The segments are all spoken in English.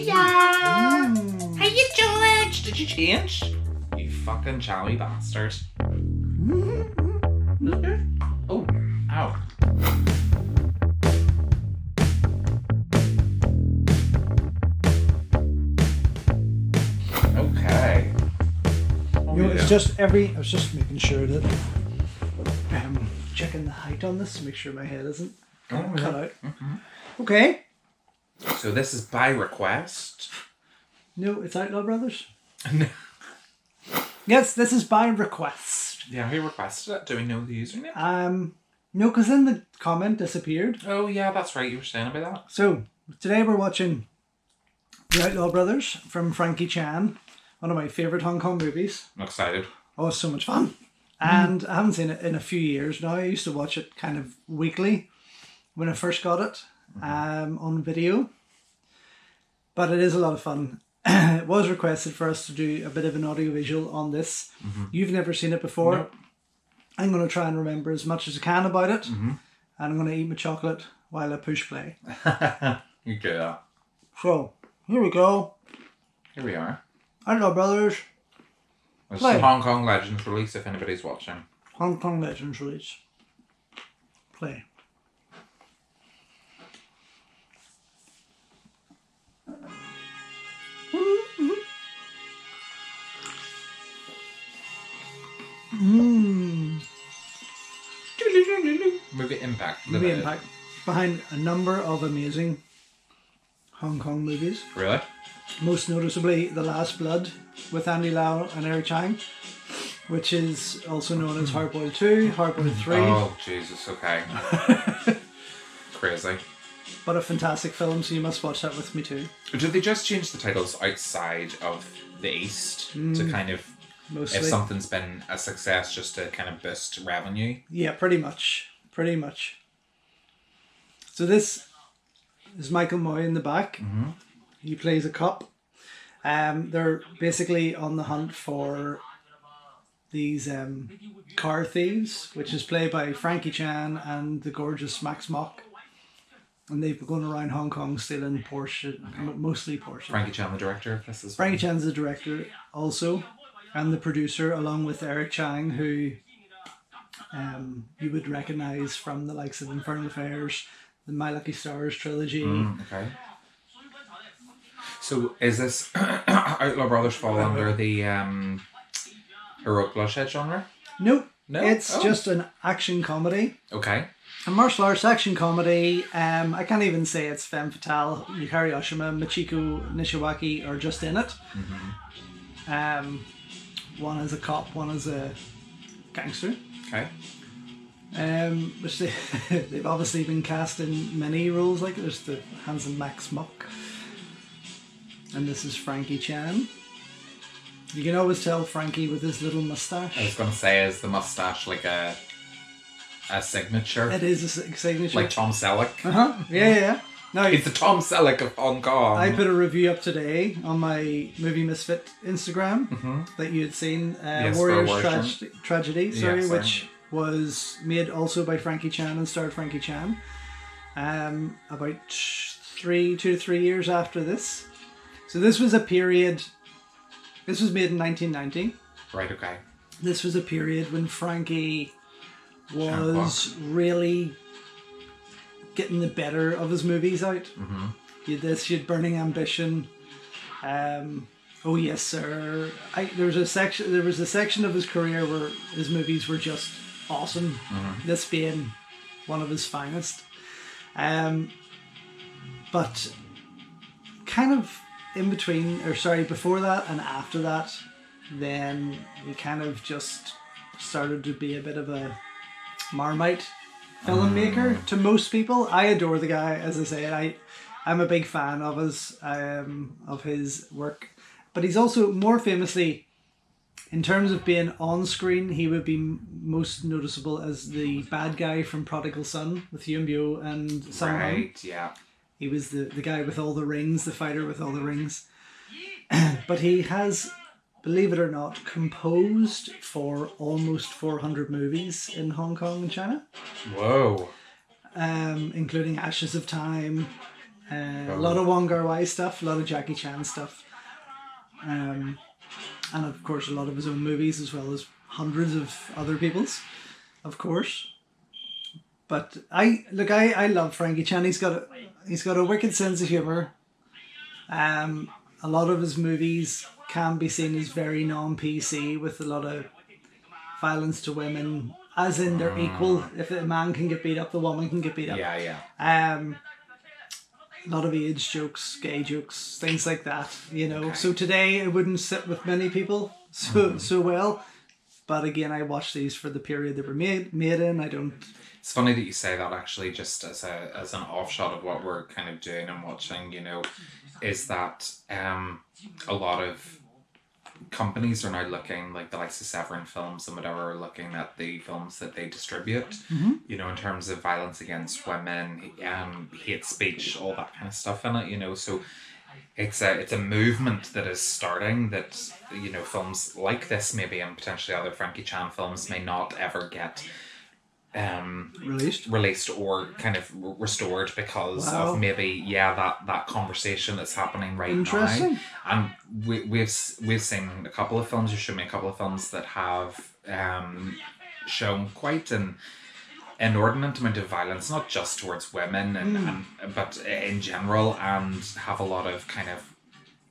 Hiya! How you doing? Did you change? You fucking chowy bastard. Oh, ow. Okay. It's just I was just making sure that checking the height on this to make sure my head isn't cut out. Mm-hmm. Okay. So this is by request? No, it's Outlaw Brothers. No. Yes, this is by request. Yeah, who requested it? Do we know the username? No, because then the comment disappeared. Oh yeah, that's right, you were saying about that. So, today we're watching The Outlaw Brothers from Frankie Chan. One of my favourite Hong Kong movies. I'm excited. Oh, it's so much fun. And I haven't seen it in a few years now. I used to watch it kind of weekly when I first got it on video. But it is a lot of fun. It was requested for us to do a bit of an audiovisual on this. You've never seen it before. Nope. I'm going to try and remember as much as I can about it. And I'm going to eat my chocolate while I push play. You do that. So, here we go. Here we are. Outlaw Brothers. It's Play. the Hong Kong Legends release if anybody's watching. Hong Kong Legends release. Play. Movie Impact. Movie Limited. Impact. Behind a number of amazing Hong Kong movies. Really? Most noticeably The Last Blood with Andy Lau and Eric Chang, which is also known as Hardboiled 2, Hardboiled 3. Oh, Jesus, okay. Crazy. But a fantastic film, so you must watch that with me too. Did they just change the titles outside of the East to kind of, Mostly. if something's been a success, just to kind of boost revenue? Yeah, pretty much. Pretty much. So this is Michael Moy in the back. He plays a cop. They're basically on the hunt for these car thieves, which is played by Frankie Chan and the gorgeous Max Mok. And they've been going around Hong Kong stealing Porsche, mostly Porsche. Frankie Chan, the director of this, is Frankie Chan's the director also, and the producer, along with Eric Chang, who you would recognise from the likes of Infernal Affairs, the My Lucky Stars trilogy. Okay. So is this Outlaw Brothers fall under the heroic bloodshed genre? Nope. No? It's Oh. just an action comedy. Okay. A martial arts action comedy. I can't even say it's femme fatale. Yukari Oshima, Michiko, Nisiwaki are just in it. One is a cop, one is a gangster. Okay. Which they've obviously been cast in many roles. Like there's the handsome Max Mok, and this is Frankie Chan. You can always tell Frankie with his little mustache. I was going to say, is the mustache like a signature? It is a signature. Like Tom Selleck? Yeah. No, It's the Tom Selleck of Hong Kong. I put a review up today on my Movie Misfit Instagram that you had seen, Yes, Warriors for Warriors Tragedy, Yes, which was made also by Frankie Chan and starred Frankie Chan. About 2 to 3 years after this. So this was a period. This was made in 1990. Right, okay. This was a period when Frankie was really getting the better of his movies out. You had this, you had Burning Ambition. Oh yes, sir. There was a section of his career where his movies were just awesome. This being one of his finest. But kind of in between, before that and after that, then he kind of just started to be a bit of a Marmite filmmaker to most people. I adore the guy, as I say. I'm a big fan of his work, but he's also more famously, in terms of being on screen, he would be most noticeable as the bad guy from Prodigal Son with Yuen Biao and Sung Hong. Right, yeah. He was the guy with all the rings, the fighter with all the rings. But he has, believe it or not, composed for almost 400 movies in Hong Kong and China. Whoa. Including Ashes of Time, A lot of Wong Kar-wai stuff, a lot of Jackie Chan stuff. And of course a lot of his own movies as well as hundreds of other people's, of course. But I love Frankie Chan. He's got a wicked sense of humour. A lot of his movies can be seen as very non-PC, with a lot of violence to women, as in they're equal. If a man can get beat up, the woman can get beat up. Yeah. A lot of age jokes, gay jokes, things like that, you know. Okay. So today it wouldn't sit with many people so well. But again, I watch these for the period they were made in. I don't... It's funny that you say that, actually, just as an offshot of what we're kind of doing and watching, you know, is that a lot of companies are now looking, like the likes of Severin Films and whatever, are looking at the films that they distribute, you know, in terms of violence against women, hate speech, all that kind of stuff in it, you know. So it's a movement that is starting, that, you know, films like this maybe, and potentially other Frankie Chan films, may not ever get released or kind of restored because of maybe that conversation that's happening right now. And we've seen a couple of films. You showed me a couple of films that have shown quite an inordinate amount of violence, not just towards women but in general, and have a lot of kind of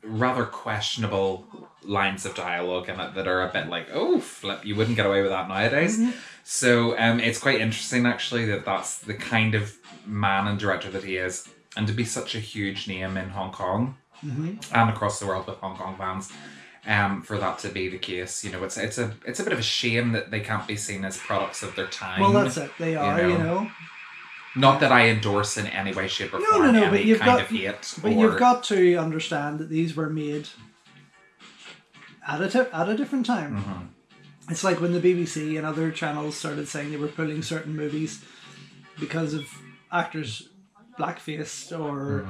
rather questionable lines of dialogue in it that are a bit like, oh flip, you wouldn't get away with that nowadays. So it's quite interesting, actually, that that's the kind of man and director that he is, and to be such a huge name in Hong Kong and across the world with Hong Kong fans, for that to be the case, you know, it's a bit of a shame that they can't be seen as products of their time. Well, that's it. They are, you know. Not that I endorse in any way, shape, or form any but you've kind got, of hate. But you've got to understand that these were made at a different time. It's like when the BBC and other channels started saying they were pulling certain movies because of actors blackfaced or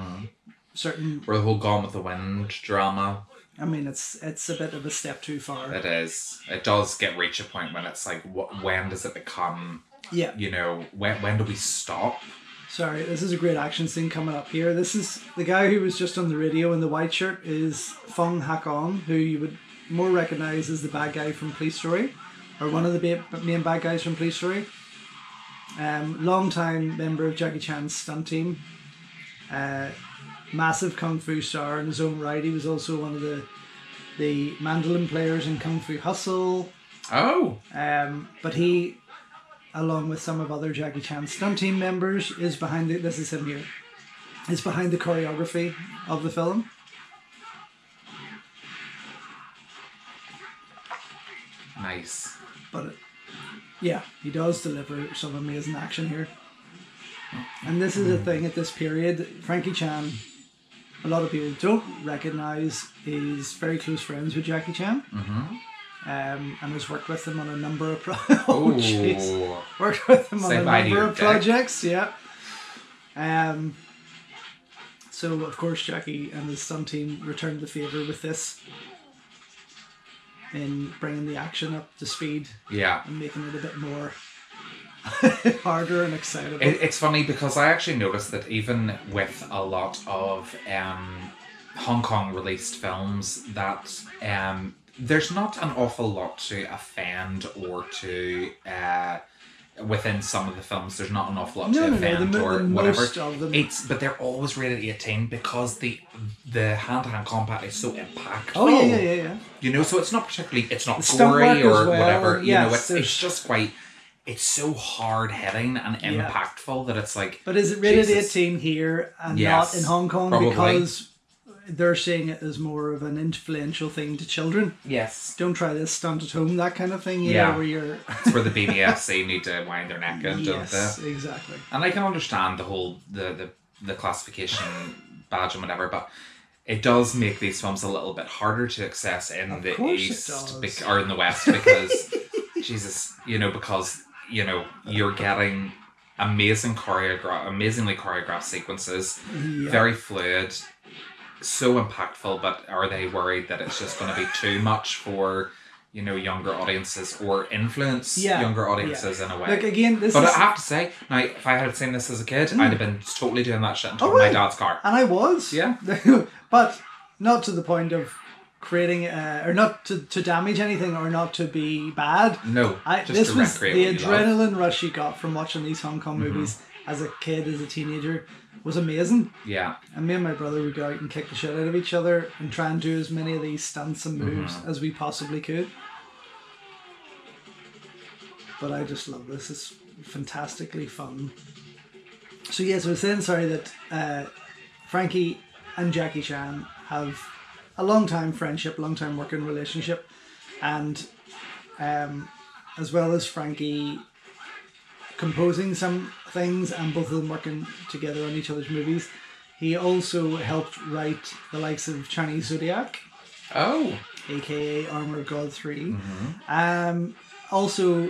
certain... Or the whole Gone with the Wind drama. I mean, it's a bit of a step too far. It is. It does reach a point when it's like, when does it become... Yeah. You know, when do we stop? Sorry, this is a great action scene coming up here. This is the guy who was just on the radio in the white shirt is Fung Hakong, who you would more recognise as the bad guy from Police Story, or one of the main bad guys from Police Story. Long-time member of Jackie Chan's Stunt Team. Massive kung fu star in his own right. He was also one of the mandolin players in Kung Fu Hustle. Oh! But he, along with some of other Jackie Chan Stunt Team members, is behind this is him here. Is behind the choreography of the film. Nice. But he does deliver some amazing action here. And this is a thing at this period. Frankie Chan, a lot of people don't recognise, is very close friends with Jackie Chan. And has worked with him on a number of worked with him on a number of projects. Yeah. So of course Jackie and his stunt team returned the favour with this, in bringing the action up to speed. Yeah. And making it a bit more harder and excitable. It's funny because I actually noticed that even with a lot of Hong Kong released films, that there's not an awful lot to offend or to within some of the films. There's not an awful lot to offend or whatever. Most of them. But they're always rated 18 because the hand-to-hand combat is so impactful. Oh yeah. You know, so it's not particularly, it's not gory or whatever. Yes, you know, it's just quite. It's so hard-hitting and impactful that it's like... But is it rated 18 here and not in Hong Kong? Probably. Because they're seeing it as more of an influential thing to children. Yes. Don't try this stunt at home, that kind of thing. You know, where you're... It's where the BBFC need to wind their neck in, don't they? Yes, exactly. And I can understand the whole... the classification badge and whatever, but... It does make these films a little bit harder to access in the East or in the West because, Jesus, you know, because... You know, you're getting amazingly choreographed sequences, very fluid, so impactful, but are they worried that it's just going to be too much for younger audiences or influence younger audiences in a way. Like again, I have to say, now if I had seen this as a kid, I'd have been totally doing that shit in top of my dad's car. And I was. Yeah. But not to the point of creating or not to damage anything or not to be bad. No, this was the adrenaline rush you got from watching these Hong Kong movies as a kid, as a teenager, was amazing. Yeah. And me and my brother would go out and kick the shit out of each other and try and do as many of these stunts and moves as we possibly could. But I just love this. It's fantastically fun. So yes, I was saying, sorry, that Frankie and Jackie Chan have a long time friendship, long time working relationship, and as well as Frankie composing some things and both of them working together on each other's movies, he also helped write the likes of Chinese Zodiac, aka Armor of God 3. Also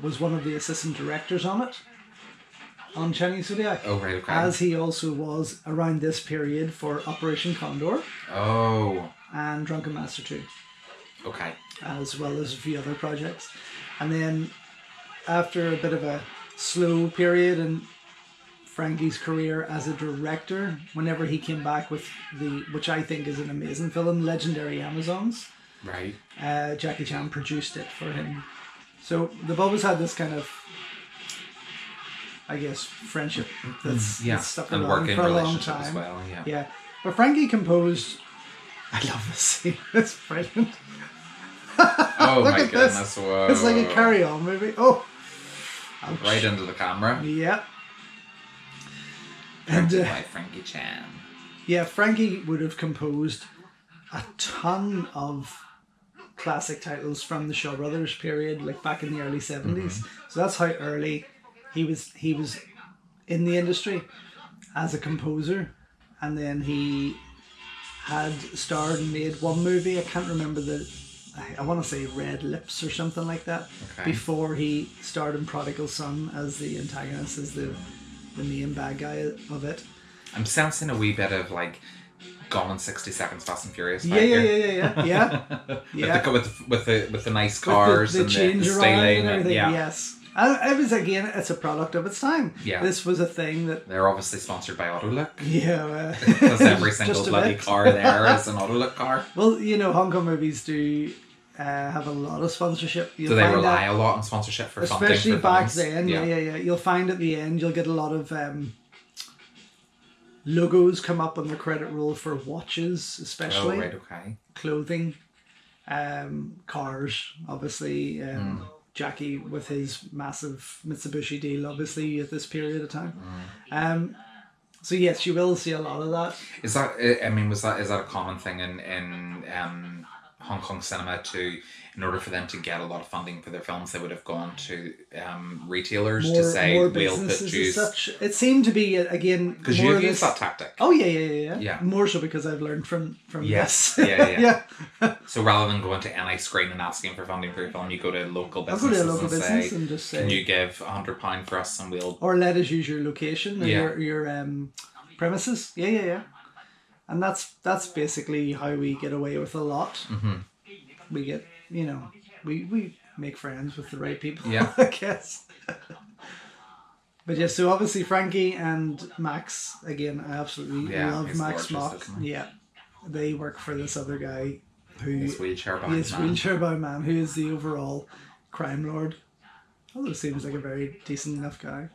was one of the assistant directors on it, on Chinese Zodiac. Oh, right, okay. As he also was around this period for Operation Condor. Oh. And Drunken Master 2. Okay. As well as a few other projects. And then after a bit of a slow period in Frankie's career as a director, whenever he came back with which I think is an amazing film, Legendary Amazons. Right. Jackie Chan produced it for him. So they've always had this kind of, I guess, friendship that's stuck around for a long time. As well, yeah. But Frankie composed. I love this scene. It's brilliant. Oh Look my at goodness! this. Whoa. It's like a carry-on movie. Oh, ouch. Right into the camera. Yeah. Directed by Frankie Chan. Yeah, Frankie would have composed a ton of classic titles from the Shaw Brothers period, like back in the early 70s. So that's how early he was in the industry as a composer. And then he had starred and made one movie, I can't remember I want to say Red Lips or something like that, before he starred in Prodigal Son as the antagonist, as the main bad guy of it. I'm sensing a wee bit of like Gone in 60 Seconds, Fast and Furious. Yeah. with the nice cars the and change the around styling and everything. Yeah. Yes. And it was, again, it's a product of its time. Yeah. This was a thing that... They're obviously sponsored by Autolook. Yeah. Because every single bloody car there is an Autolook car. Well, Hong Kong movies do have a lot of sponsorship. Do they rely a lot on sponsorship for something? Especially back then, yeah. You'll find at the end, you'll get a lot of logos come up on the credit roll for watches, especially. Oh, right, okay. Clothing, cars, obviously. Jackie with his massive Mitsubishi deal, obviously, at this period of time. So yes, you will see a lot of that. Is that a common thing in Hong Kong cinema in order for them to get a lot of funding for their films, they would have gone to retailers to say, we'll put juice. Such. It seemed to be, again, because you've used that tactic. Oh, yeah. More so because I've learned from yes. this. Yeah. So rather than going to any screen and asking for funding for your film, you go to local businesses and just say, can you give £100 for us and we'll... Or let us use your location or your premises. Yeah. And that's basically how we get away with a lot. Mm-hmm. We get, we make friends with the right people, I guess. But yeah, so obviously Frankie and Max, again, I absolutely love Max Mok. Yeah. They work for this other guy who... This wheelchair-bound man, who is the overall crime lord. Although seems like a very decent enough guy.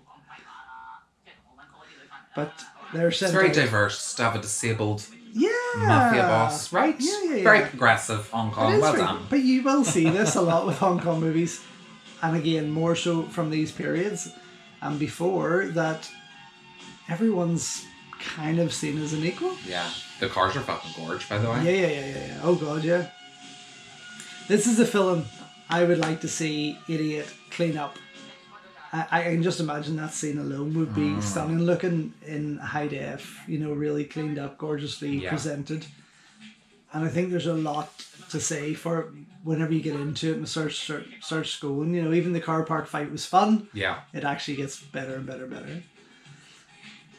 But they're sent It's very diverse to have a disabled... Yeah. Mafia boss, right? Yeah. Very progressive Hong Kong. Well done. But you will see this a lot with Hong Kong movies, and again, more so from these periods and before, that everyone's kind of seen as an equal. Yeah. The cars are fucking gorge, by the way. Yeah. Oh god, yeah. This is a film I would like to see Idiot clean up. I can just imagine that scene alone would be stunning, looking in high def, really cleaned up, gorgeously presented. And I think there's a lot to say for whenever you get into it and starts going. Even the car park fight was fun. Yeah. It actually gets better and better.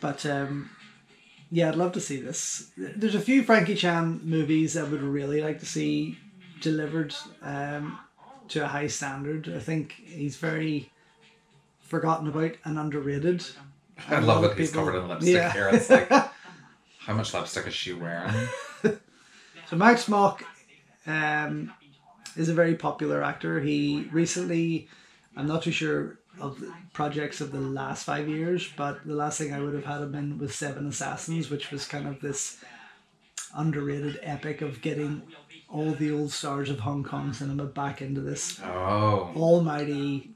But I'd love to see this. There's a few Frankie Chan movies I would really like to see delivered to a high standard. I think he's very forgotten about and underrated. I love that he's covered in lipstick here. It's like, how much lipstick is she wearing? So Max Mok is a very popular actor. He recently, I'm not too sure of the projects of the last 5 years, but the last thing I would have had him in was Seven Assassins, which was kind of this underrated epic of getting all the old stars of Hong Kong cinema back into this almighty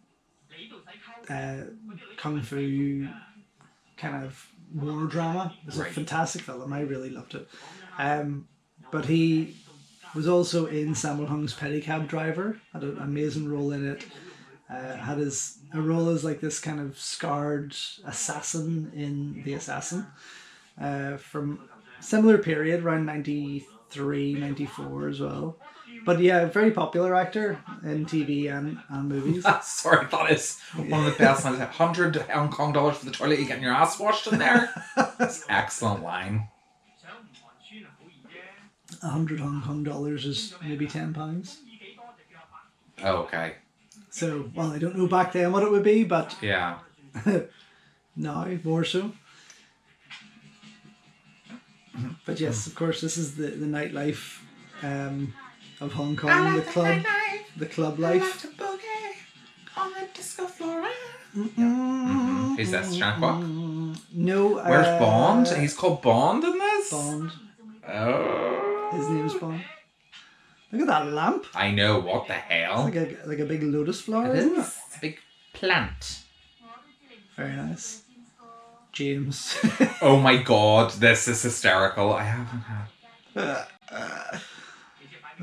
kung fu kind of war drama. It was a fantastic film. I really loved it. But he was also in Sammo Hung's Pedicab Driver, had an amazing role in it. Had a role as like this kind of scarred assassin in The Assassin from similar period, around 93, 94 as well. But yeah, very popular actor in TV and movies. Sorry, that is one of the best lines. 100 Hong Kong dollars for the toilet, you getting your ass washed in there? That's an excellent line. 100 Hong Kong dollars is maybe £10. Oh, okay. So, well, I don't know back then what it would be, but yeah, now more so. But yes, of course, this is the nightlife of Hong Kong, the club life. On the disco floor. Who's this, Chan Kwok? No. Where's Bond? He's called Bond in this? Bond. Oh. His name's Bond. Look at that lamp. I know, what the hell? It's like a big lotus flower, isn't isn't it? It's a big plant. Very nice. James. Oh my god, this is hysterical. I haven't had...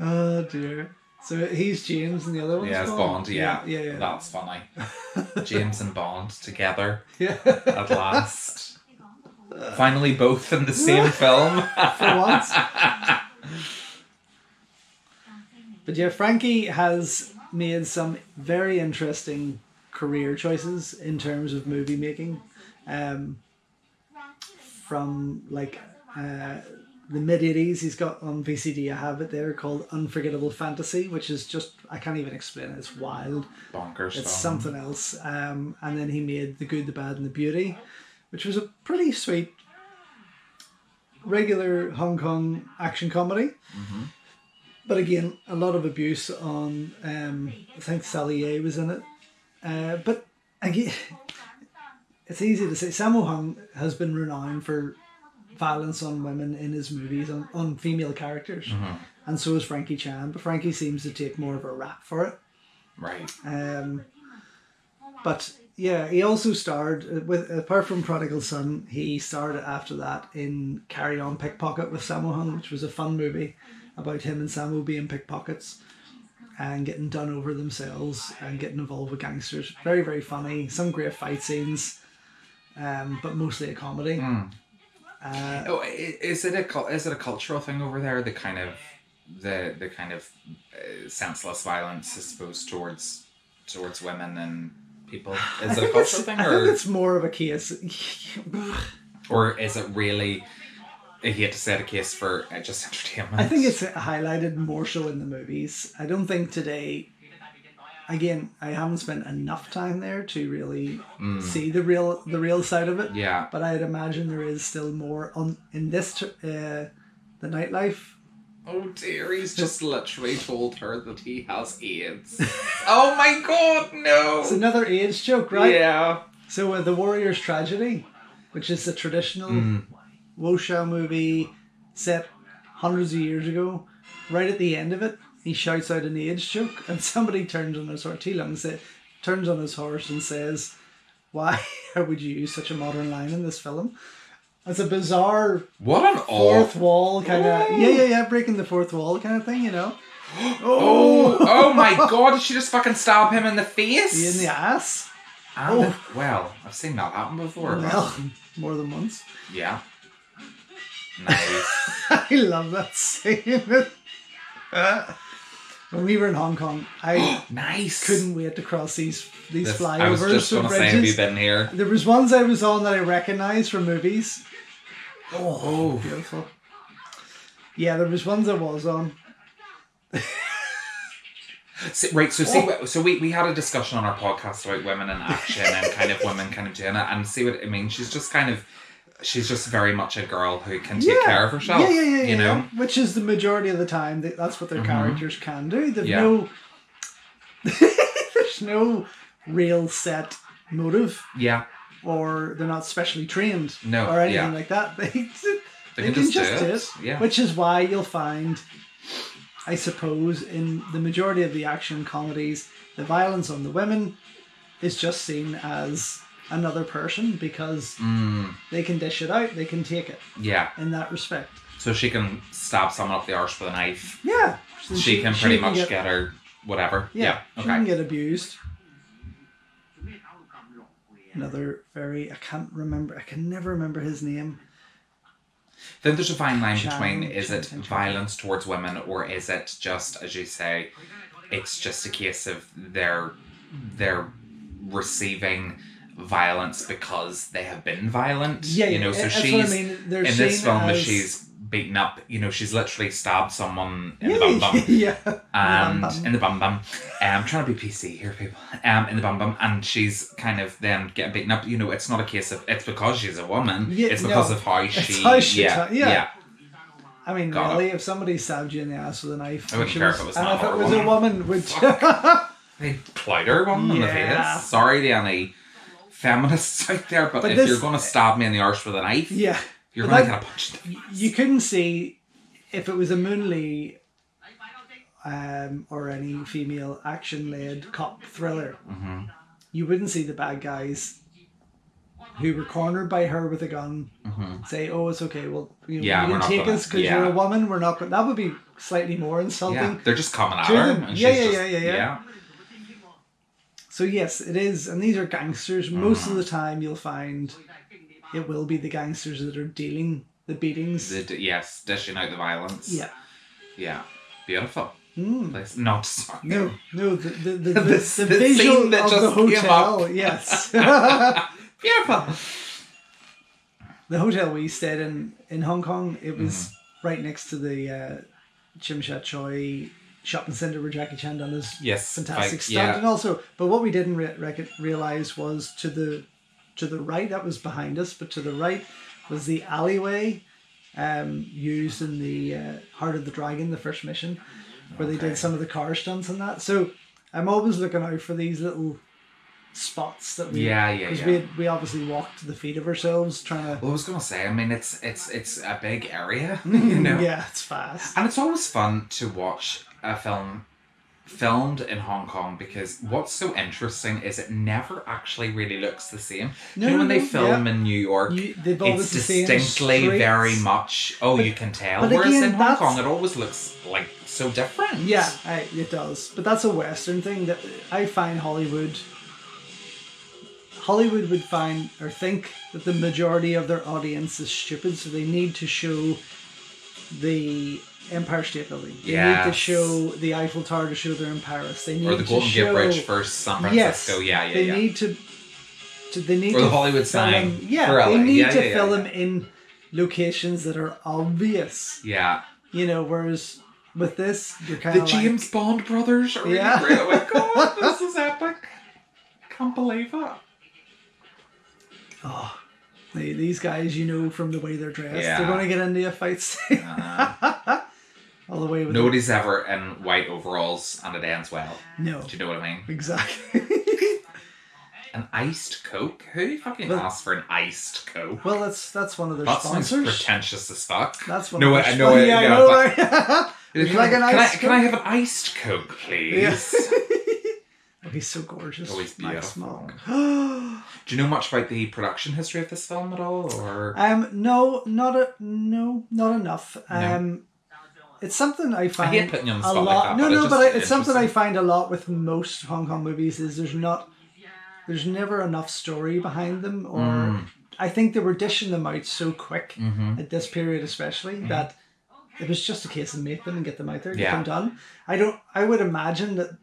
Oh dear. So he's James and the other one's it's Bond, yeah. Yeah. That's funny. James and Bond together. Yeah. At last. Finally both in the same film. For once. But yeah, Frankie has made some very interesting career choices in terms of movie making. From like the mid-80s, he's got on VCD, I have it there, called Unforgettable Fantasy, which is just, I can't even explain it, it's wild. Bonkers. It's something else. And then he made The Good, the Bad and the Beauty, which was a pretty sweet regular Hong Kong action comedy. Mm-hmm. But again, a lot of abuse on, I think Sally Ye was in it. But again, it's easy to say. Sammo Hung has been renowned for violence on women in his movies, on female characters. Mm-hmm. And so is Frankie Chan. But Frankie seems to take more of a rap for it. Right. But yeah, he also starred, apart from Prodigal Son, he starred after that in Carry On Pickpocket with Sammo Hung, which was a fun movie about him and Sammo being pickpockets and getting done over themselves and getting involved with gangsters. Very, very funny. Some great fight scenes, but mostly a comedy. Is it a cultural thing over there? The kind of senseless violence, I suppose, towards women and people. Is it a cultural thing, or I think it's more of a case, or is it really? I hate to say a case for just entertainment. I think it's highlighted more so in the movies. I don't think today. Again, I haven't spent enough time there to really see the real side of it. Yeah. But I'd imagine there is still more in this the nightlife. Oh dear, he's just literally told her that he has AIDS. Oh my god, no! It's another AIDS joke, right? Yeah. So the Warrior's Tragedy, which is a traditional wuxia movie set hundreds of years ago, right at the end of it, he shouts out an AIDS joke, and somebody turns on his horse and says, "Why would you use such a modern line in this film?" It's a bizarre fourth wall kind of breaking the fourth wall kind of thing, you know. Oh my god! Did she just fucking stab him in the face? In the ass. Well, I've seen that happen before. Well, more than once. Yeah. Nice. I love that scene. When we were in Hong Kong, I couldn't wait to cross these flyovers. I was just going to say, have you been here? There was ones I was on that I recognised from movies. Oh, beautiful. Yeah, there was ones I was on. So we had a discussion on our podcast about women in action and kind of women kind of doing it, and see what I mean. She's just very much a girl who can take care of herself. You know, which is the majority of the time. That's what their characters can do. There's no real set motive. Yeah. Or they're not specially trained. No. Or anything like that. They can just do it. Yeah. Which is why you'll find, I suppose, in the majority of the action comedies, the violence on the women is just seen as another person because they can dish it out, they can take it. Yeah. In that respect. So she can stab someone up the arse with a knife. Yeah. So she can pretty much get her whatever. Yeah. Okay. She can get abused. Another I can never remember his name. Then there's a fine line between is it violence towards women or is it just, as you say, it's just a case of they're receiving violence because they have been violent. Yeah, you know, so she's what I mean. in this film as she's beaten up, you know, she's literally stabbed someone in the bum bum. Yeah. And in the bum bum. I'm trying to be PC here, people. In the bum bum, and she's kind of then getting beaten up. You know, it's not a case of it's because she's a woman. Yeah, it's because of how she. Yeah. I mean, really, if somebody stabbed you in the ass with a knife, I wouldn't care if it was and not if it was a woman, would they plowed her one in the face? Sorry to any feminists out there, but if you're going to stab me in the arse with a knife, you're going to get a punch. You couldn't see if it was a Moon Lee or any female action-led cop thriller. Mm-hmm. You wouldn't see the bad guys who were cornered by her with a gun say, "Oh, it's okay. Well, you can take us because you're a woman. We're not." That would be slightly more insulting. Yeah, they're just coming at her. And yeah. So yes, it is, and these are gangsters. Most of the time, you'll find it will be the gangsters that are dealing the beatings. Dishing out the violence. Yeah, beautiful. Not sorry. No. The visual that of just the hotel. Yes. Beautiful. The hotel we stayed in Hong Kong, it was right next to the Chim Sha Choi shopping centre where Jackie Chan done his fantastic stunt, and also, but what we didn't realize was to the right, that was behind us, but to the right was the alleyway used in the Heart of the Dragon, the first mission, where they did some of the car stunts and that. So I'm always looking out for these little spots that we because we obviously walked to the feet of ourselves trying to. Well, I was gonna say, I mean, it's a big area, you know. Yeah, it's fast, and it's always fun to watch a film filmed in Hong Kong because what's so interesting is it never actually really looks the same. When they film in New York, it's distinctly very much. You can tell. Whereas again, in Hong Kong, it always looks like so different. Yeah, it does. But that's a Western thing that I find Hollywood would find or think that the majority of their audience is stupid, so they need to show the Empire State Building. They need to show the Eiffel Tower to show they're in Paris. They need or the Golden Gate Bridge for San Francisco. They need to or the Hollywood sign. They need to film in locations that are obvious. Yeah. You know, whereas with this, you're kind of the James Bond brothers are really great. Oh my god, this is epic! Can't believe it. Oh, these guys, you know, from the way they're dressed, they're going to get into a fight scene. All the way with nobody's ever in white overalls and it ends well. No. Do you know what I mean? Exactly. An iced Coke? Who fucking asks for an iced Coke? Well, that's one of their sponsors. That sounds pretentious as fuck. That's one of their sponsors. I know, right? Can I have an iced Coke, please? Yes. Oh, he's so gorgeous. Oh, he's beautiful. Max Mok. Do you know much about the production history of this film at all, or? No, not enough. No. It's something I find I hate putting you on the spot a lot. Like that, but it's something I find a lot with most Hong Kong movies is there's never enough story behind them, or I think they were dishing them out so quick at this period, especially that it was just a case of make them and get them out there, get them done. I would imagine that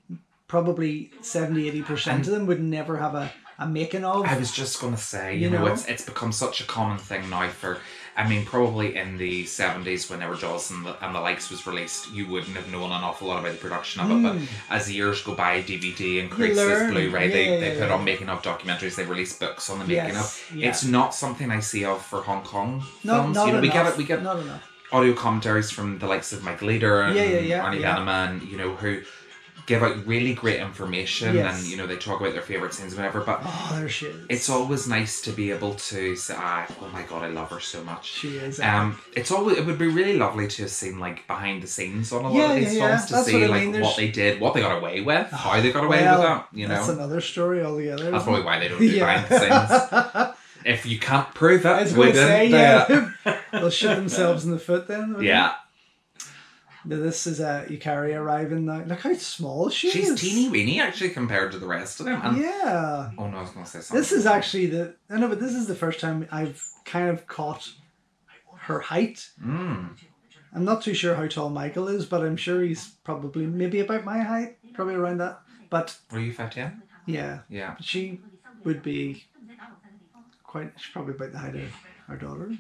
probably 70-80% of them would never have a a making of. I was just going to say, you know, it's become such a common thing now for, I mean, probably in the 70s whenever Jaws and the likes was released, you wouldn't have known an awful lot about the production of it, but as years go by, DVD increases, Blu-ray, they put on making of documentaries, they release books on the making of. Yeah. It's not something I see of for Hong Kong films. Not you know, enough. we get not enough. audio commentaries from the likes of Mike Leader and Arnie Venema, and, you know, who give out really great information, and, you know, they talk about their favourite scenes and whatever, but there she is. It's always nice to be able to say, oh my god, I love her so much. She is. It would be really lovely to have seen, like, behind the scenes on a lot of these films, to see what they did, what they got away with, how they got away with that, you know. That's another story altogether. That's probably why they don't do behind the scenes. If you can't prove it, they'll shoot themselves in the foot then. Yeah. Now this is Yukari arriving now. Look how small she is. She's teeny weeny actually compared to the rest of them. And oh no, I was going to say something. This is actually but this is the first time I've kind of caught her height. I'm not too sure how tall Michael is, but I'm sure he's probably maybe about my height, probably around that. But were you 15? Yeah. Yeah. She would be she's probably about the height of our daughter.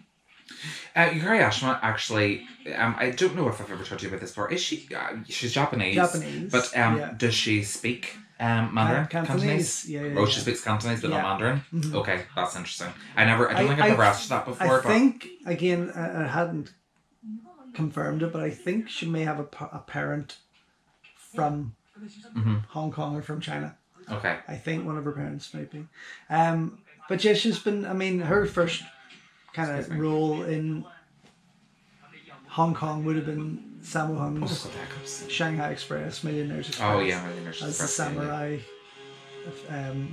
Yukari Oshima, actually, I don't know if I've ever told you about this before. Is she? She's Japanese. But does she speak Mandarin? Cantonese? Yeah. She speaks Cantonese, but not Mandarin? Mm-hmm. Okay, that's interesting. I don't think I've ever asked you that before. I think, again, I hadn't confirmed it, but I think she may have a parent from Hong Kong or from China. Okay. I think one of her parents might be. But yeah, she's been, I mean, her first kind of role in Hong Kong would have been Sammo Hung's Shanghai Express, Millionaires Express. Oh yeah, Millionaires Express. As the samurai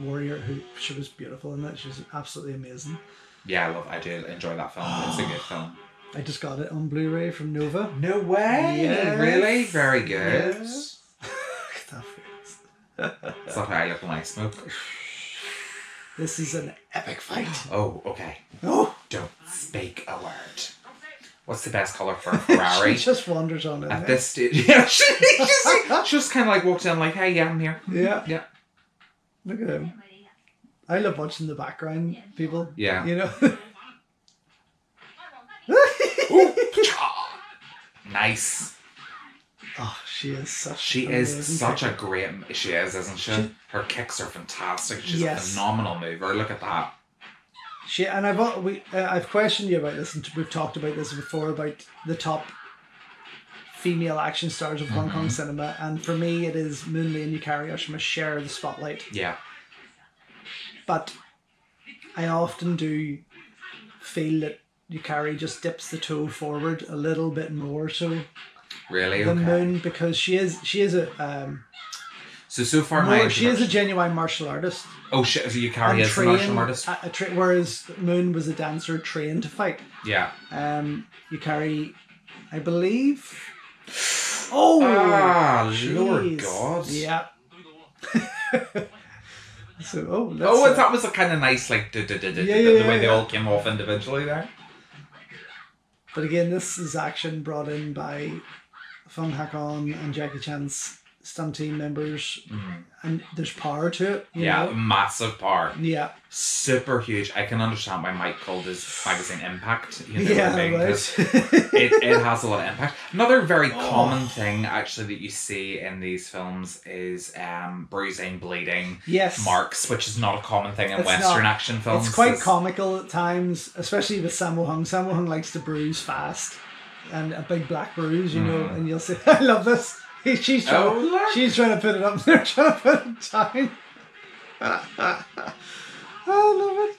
warrior, she was beautiful in that. She was absolutely amazing. Yeah, I do enjoy that film. It's a good film. I just got it on Blu-ray from Nova. No way! Yes. Really? Very good. Yes. Look at that face. It's not how I look when I smoke. This is an epic fight. Oh, okay. Oh! Don't speak a word. What's the best colour for a Ferrari? She just wanders on it. At this stage. Yeah, she just kind of like walks in like, hey, yeah, I'm here. Yeah. Yeah. Look at him. I love watching the background people. Yeah. You know? Nice. Oh, she is such a great... She is, isn't she? Her kicks are fantastic. She's a phenomenal mover. Look at that. And I've questioned you about this, and we've talked about this before, about the top female action stars of Hong Kong cinema, and for me it is Moon Lee and Yukari Oshima share the spotlight. Yeah. But I often do feel that Yukari just dips the toe forward a little bit more so. Really? Than Moon, because she is a so far she is a genuine martial artist. Oh shit! So Yukari is a martial artist. Whereas Moon was a dancer trained to fight. Yeah. Yukari, I believe. Oh. Lord God. Yeah. So that was a kind of nice the way they all came off individually there. But again, this is action brought in by Fung Hakon and Jackie Chan's stunt team members, and there's power to it. You know? Massive power. Yeah, super huge. I can understand why Mike called his magazine Impact. Right. It has a lot of impact. Another very common thing actually that you see in these films is bruising, bleeding, marks, which is not a common thing in Western action films. It's quite comical at times, especially with Sammo Hung. Sammo Hung likes to bruise fast, and a big black bruise, you know, and you'll say, I love this. She's trying to put it up there, trying to put it down. I love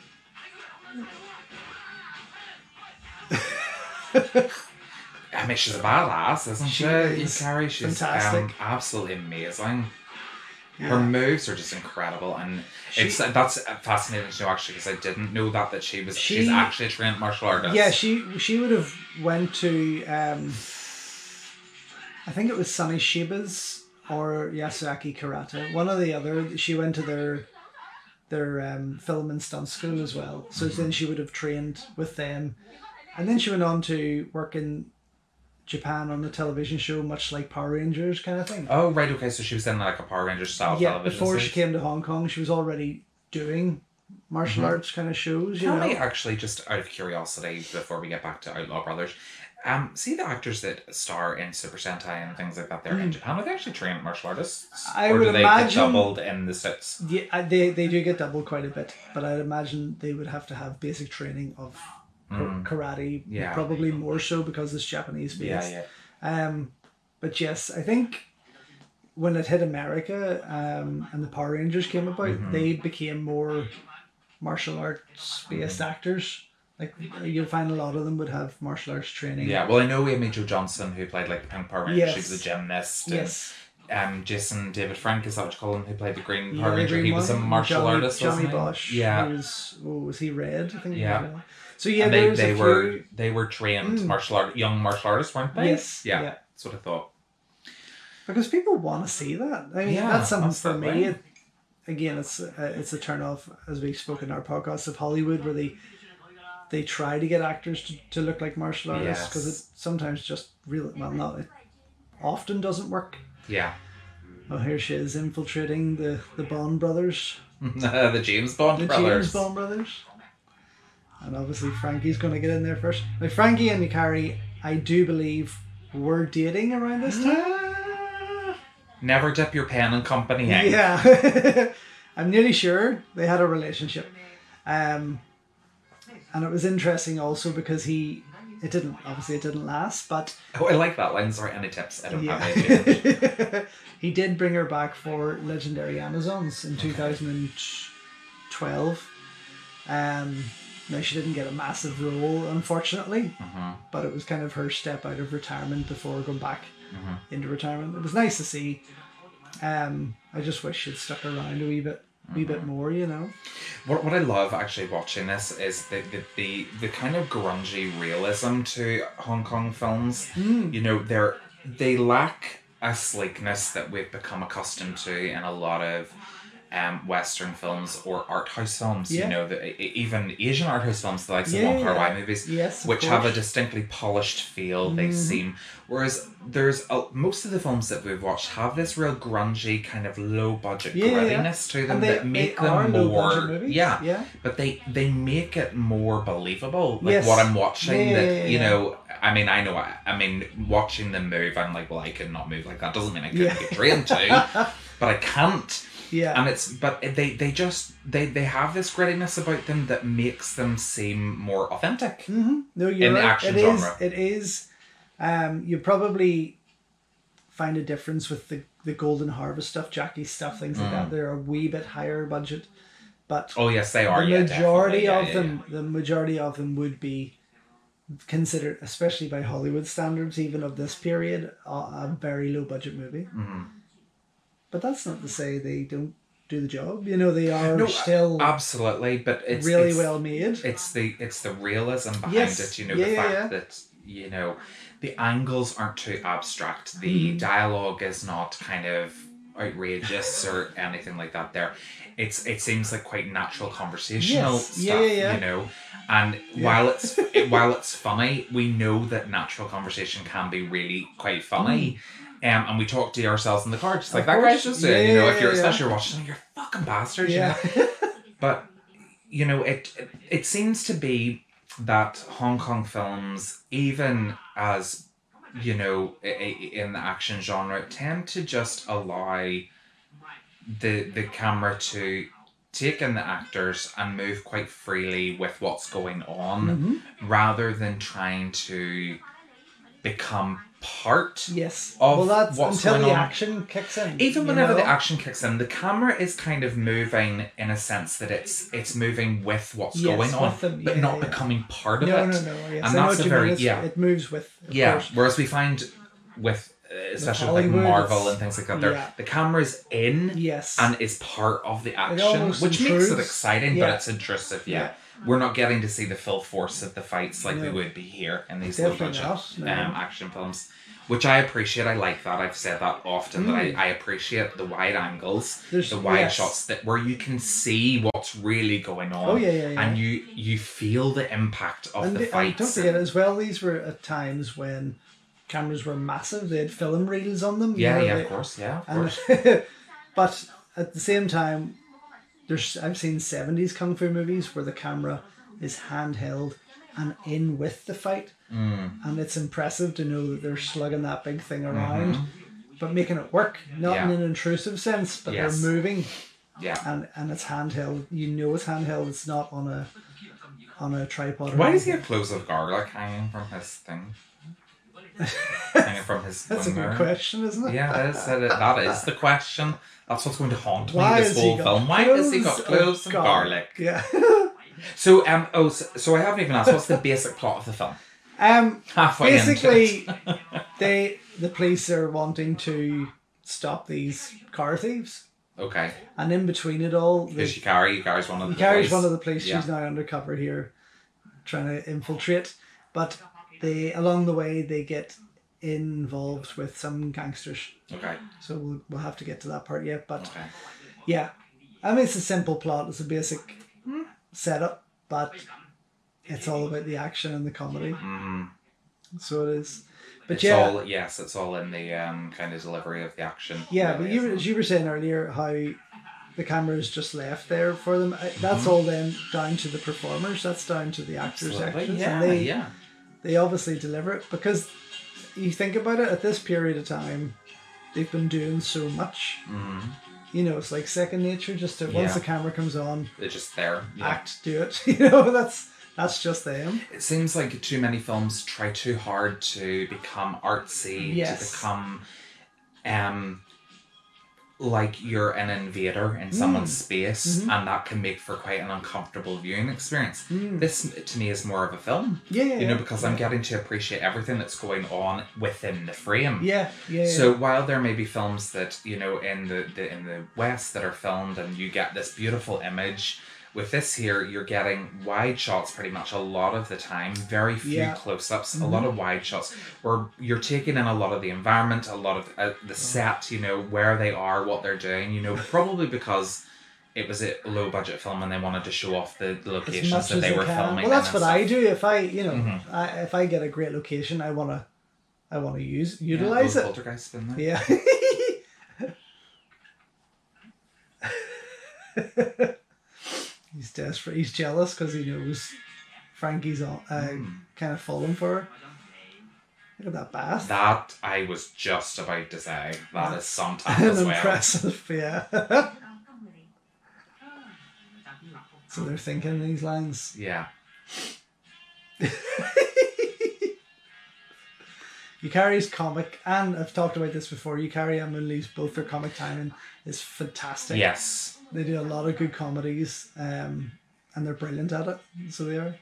it. I mean, she's a badass, isn't she? Yukari, she's fantastic. Absolutely amazing. Yeah. Her moves are just incredible, and that's fascinating to know actually, because I didn't know that she's actually a trained martial artist. Yeah, she would have went to. I think it was Sonny Shiba's or Yasuaki Karata. One or the other. She went to their film and stunt school as well. So then she would have trained with them. And then she went on to work in Japan on a television show, much like Power Rangers kind of thing. Oh, right, okay. So she was in like a Power Rangers style television before series. She came to Hong Kong, she was already doing martial arts kind of shows. Tell me, actually, just out of curiosity, before we get back to Outlaw Brothers, see the actors that star in Super Sentai and things like that there in Japan, are they actually trained martial artists? Or do they get doubled in the States? Yeah, they do get doubled quite a bit, but I'd imagine they would have to have basic training of karate, probably more so because it's Japanese based. But yes, I think when it hit America and the Power Rangers came about, they became more martial arts based actors. Like, you'll find a lot of them would have martial arts training. Yeah, well, I know Amy Jo Johnson, who played like the Pink Power Ranger, she was a gymnast. Yes. And Jason David Frank, is that what you call him, who played the Green Power Ranger? He was a martial artist, Johnny wasn't he? Bosch. Yeah. Was he Red? I think. Yeah. So yeah, and they were trained young martial artists, weren't they? Yes. Yeah. That's what I thought. Because people want to see that. I mean, that's something for me. Again, it's a turn off, as we spoke in our podcast of Hollywood, where they try to get actors to look like martial artists, because it sometimes just it often doesn't work. Yeah. Oh, here she is infiltrating the Bond brothers. the James Bond brothers. The James Bond brothers. And obviously Frankie's going to get in there first. Now, Frankie and Yukari, I do believe, were dating around this time. Never dip your pen in company ink. Yeah. I'm nearly sure they had a relationship. And it was interesting also because it didn't last, but... Oh, I like that line. Sorry, any tips? I don't have any. He did bring her back for Legendary Amazons in 2012. Now, she didn't get a massive role, unfortunately, but it was kind of her step out of retirement before going back into retirement. It was nice to see. I just wish she'd stuck around a wee bit more, you know. What I love actually watching this is the kind of grungy realism to Hong Kong films. You know, they lack a sleekness that we've become accustomed to in a lot of Western films or art house films. You know, even Asian art house films, the likes of Wong Kar-wai movies, which have a distinctly polished feel. They seem, whereas there's most of the films that we've watched have this real grungy kind of low budget grittiness to them that make them more but they make it more believable. Like what I'm watching, you know. I mean, watching them move, I'm like, well, I could not move like that. Doesn't mean I couldn't get trained to, but I can't. Yeah. And they have this grittiness about them that makes them seem more authentic. No, you're in the action genre. It is. You probably find a difference with the Golden Harvest stuff, Jackie's stuff, things like that. They're a wee bit higher budget, but oh yes, they are. The majority of them, the majority of them would be considered, especially by Hollywood standards, even of this period, a very low budget movie. But that's not to say they don't do the job. You know, they are still absolutely, but it's really well made. It's the realism behind it. You know, the fact that, you know, the angles aren't too abstract. The dialogue is not kind of outrageous or anything like that. It seems like quite natural conversational stuff. You know, and while it's funny, we know that natural conversation can be really quite funny. And we talk to ourselves in the car, just like that guy's just doing. You know, if you're especially watching, you're fucking bastards. You know? But you know, it seems to be that Hong Kong films, even as you know, in the action genre, tend to just allow the camera to take in the actors and move quite freely with what's going on, rather than trying to become part of that's what's until going the on. Action kicks in. Even whenever the action kicks in, the camera is kind of moving in a sense that it's moving with what's going on, but not becoming part of it. No. Yes, and that's a very it moves with. Of course. Whereas we find with especially with like Marvel and things like that, the camera's in and is part of the action, which makes it exciting, but it's intrusive. We're not getting to see the full force of the fights like we would be here in these low budget action films, which I appreciate. I like that. I've said that often, that I appreciate the wide angles, the wide shots where you can see what's really going on, and you feel the impact of the fights. Don't forget as well, these were at times when cameras were massive. They had film reels on them. Of course. But at the same time, I've seen 70s kung fu movies where the camera is handheld and in with the fight, and it's impressive to know that they're slugging that big thing around, but making it work, not in an intrusive sense, but they're moving. Yeah, and it's handheld. You know it's handheld. It's not on a tripod. Why does he have cloves of garlic hanging from his thing? Hanging from his. That's a good question, isn't it? Yeah, that is the question. That's what's going to haunt me this whole film. Why has he got cloves of garlic? Yeah. So so I haven't even asked. What's the basic plot of the film? Basically, the police are wanting to stop these car thieves. Okay. And in between it all, Yukari's one of the police. One of the police. Yeah. She's now undercover here, trying to infiltrate. But along the way they get involved with some gangsters. Okay. So we'll have to get to that part yet. But yeah, I mean it's a simple plot. It's a basic setup, but it's all about the action and the comedy. Mm-hmm. So it is. But it's all in the kind of delivery of the action. Yeah, really, but as you were saying earlier, how the camera is just left there for them. That's all then down to the performers. That's down to the actors. Yeah, and they obviously deliver it, because you think about it, at this period of time, they've been doing so much. Mm-hmm. You know, it's like second nature. Just once the camera comes on, they're just there. Act, do it. You know, that's just them. It seems like too many films try too hard to become artsy, to become like you're an invader in someone's space, and that can make for quite an uncomfortable viewing experience. This, to me, is more of a film. Because I'm getting to appreciate everything that's going on within the frame. So while there may be films that, in the West that are filmed and you get this beautiful image, with this here, you're getting wide shots pretty much a lot of the time. Very few close-ups, a lot of wide shots where you're taking in a lot of the environment, a lot of the set, where they are, what they're doing, probably because it was a low-budget film and they wanted to show off the locations that they were filming. Well, that's what I do. If if I get a great location, I want to utilize it. Poltergeist in there. Yeah. He's desperate. He's jealous because he knows Frankie's kind of falling for her. Look at that bath. That I was just about to say. That is some time as well. Impressive, yeah. So they're thinking these lines. Yeah. Yukari's comic, and I've talked about this before, Yukari and Moonlee's, both their comic timing is fantastic. Yes. They do a lot of good comedies, and they're brilliant at it. So they are.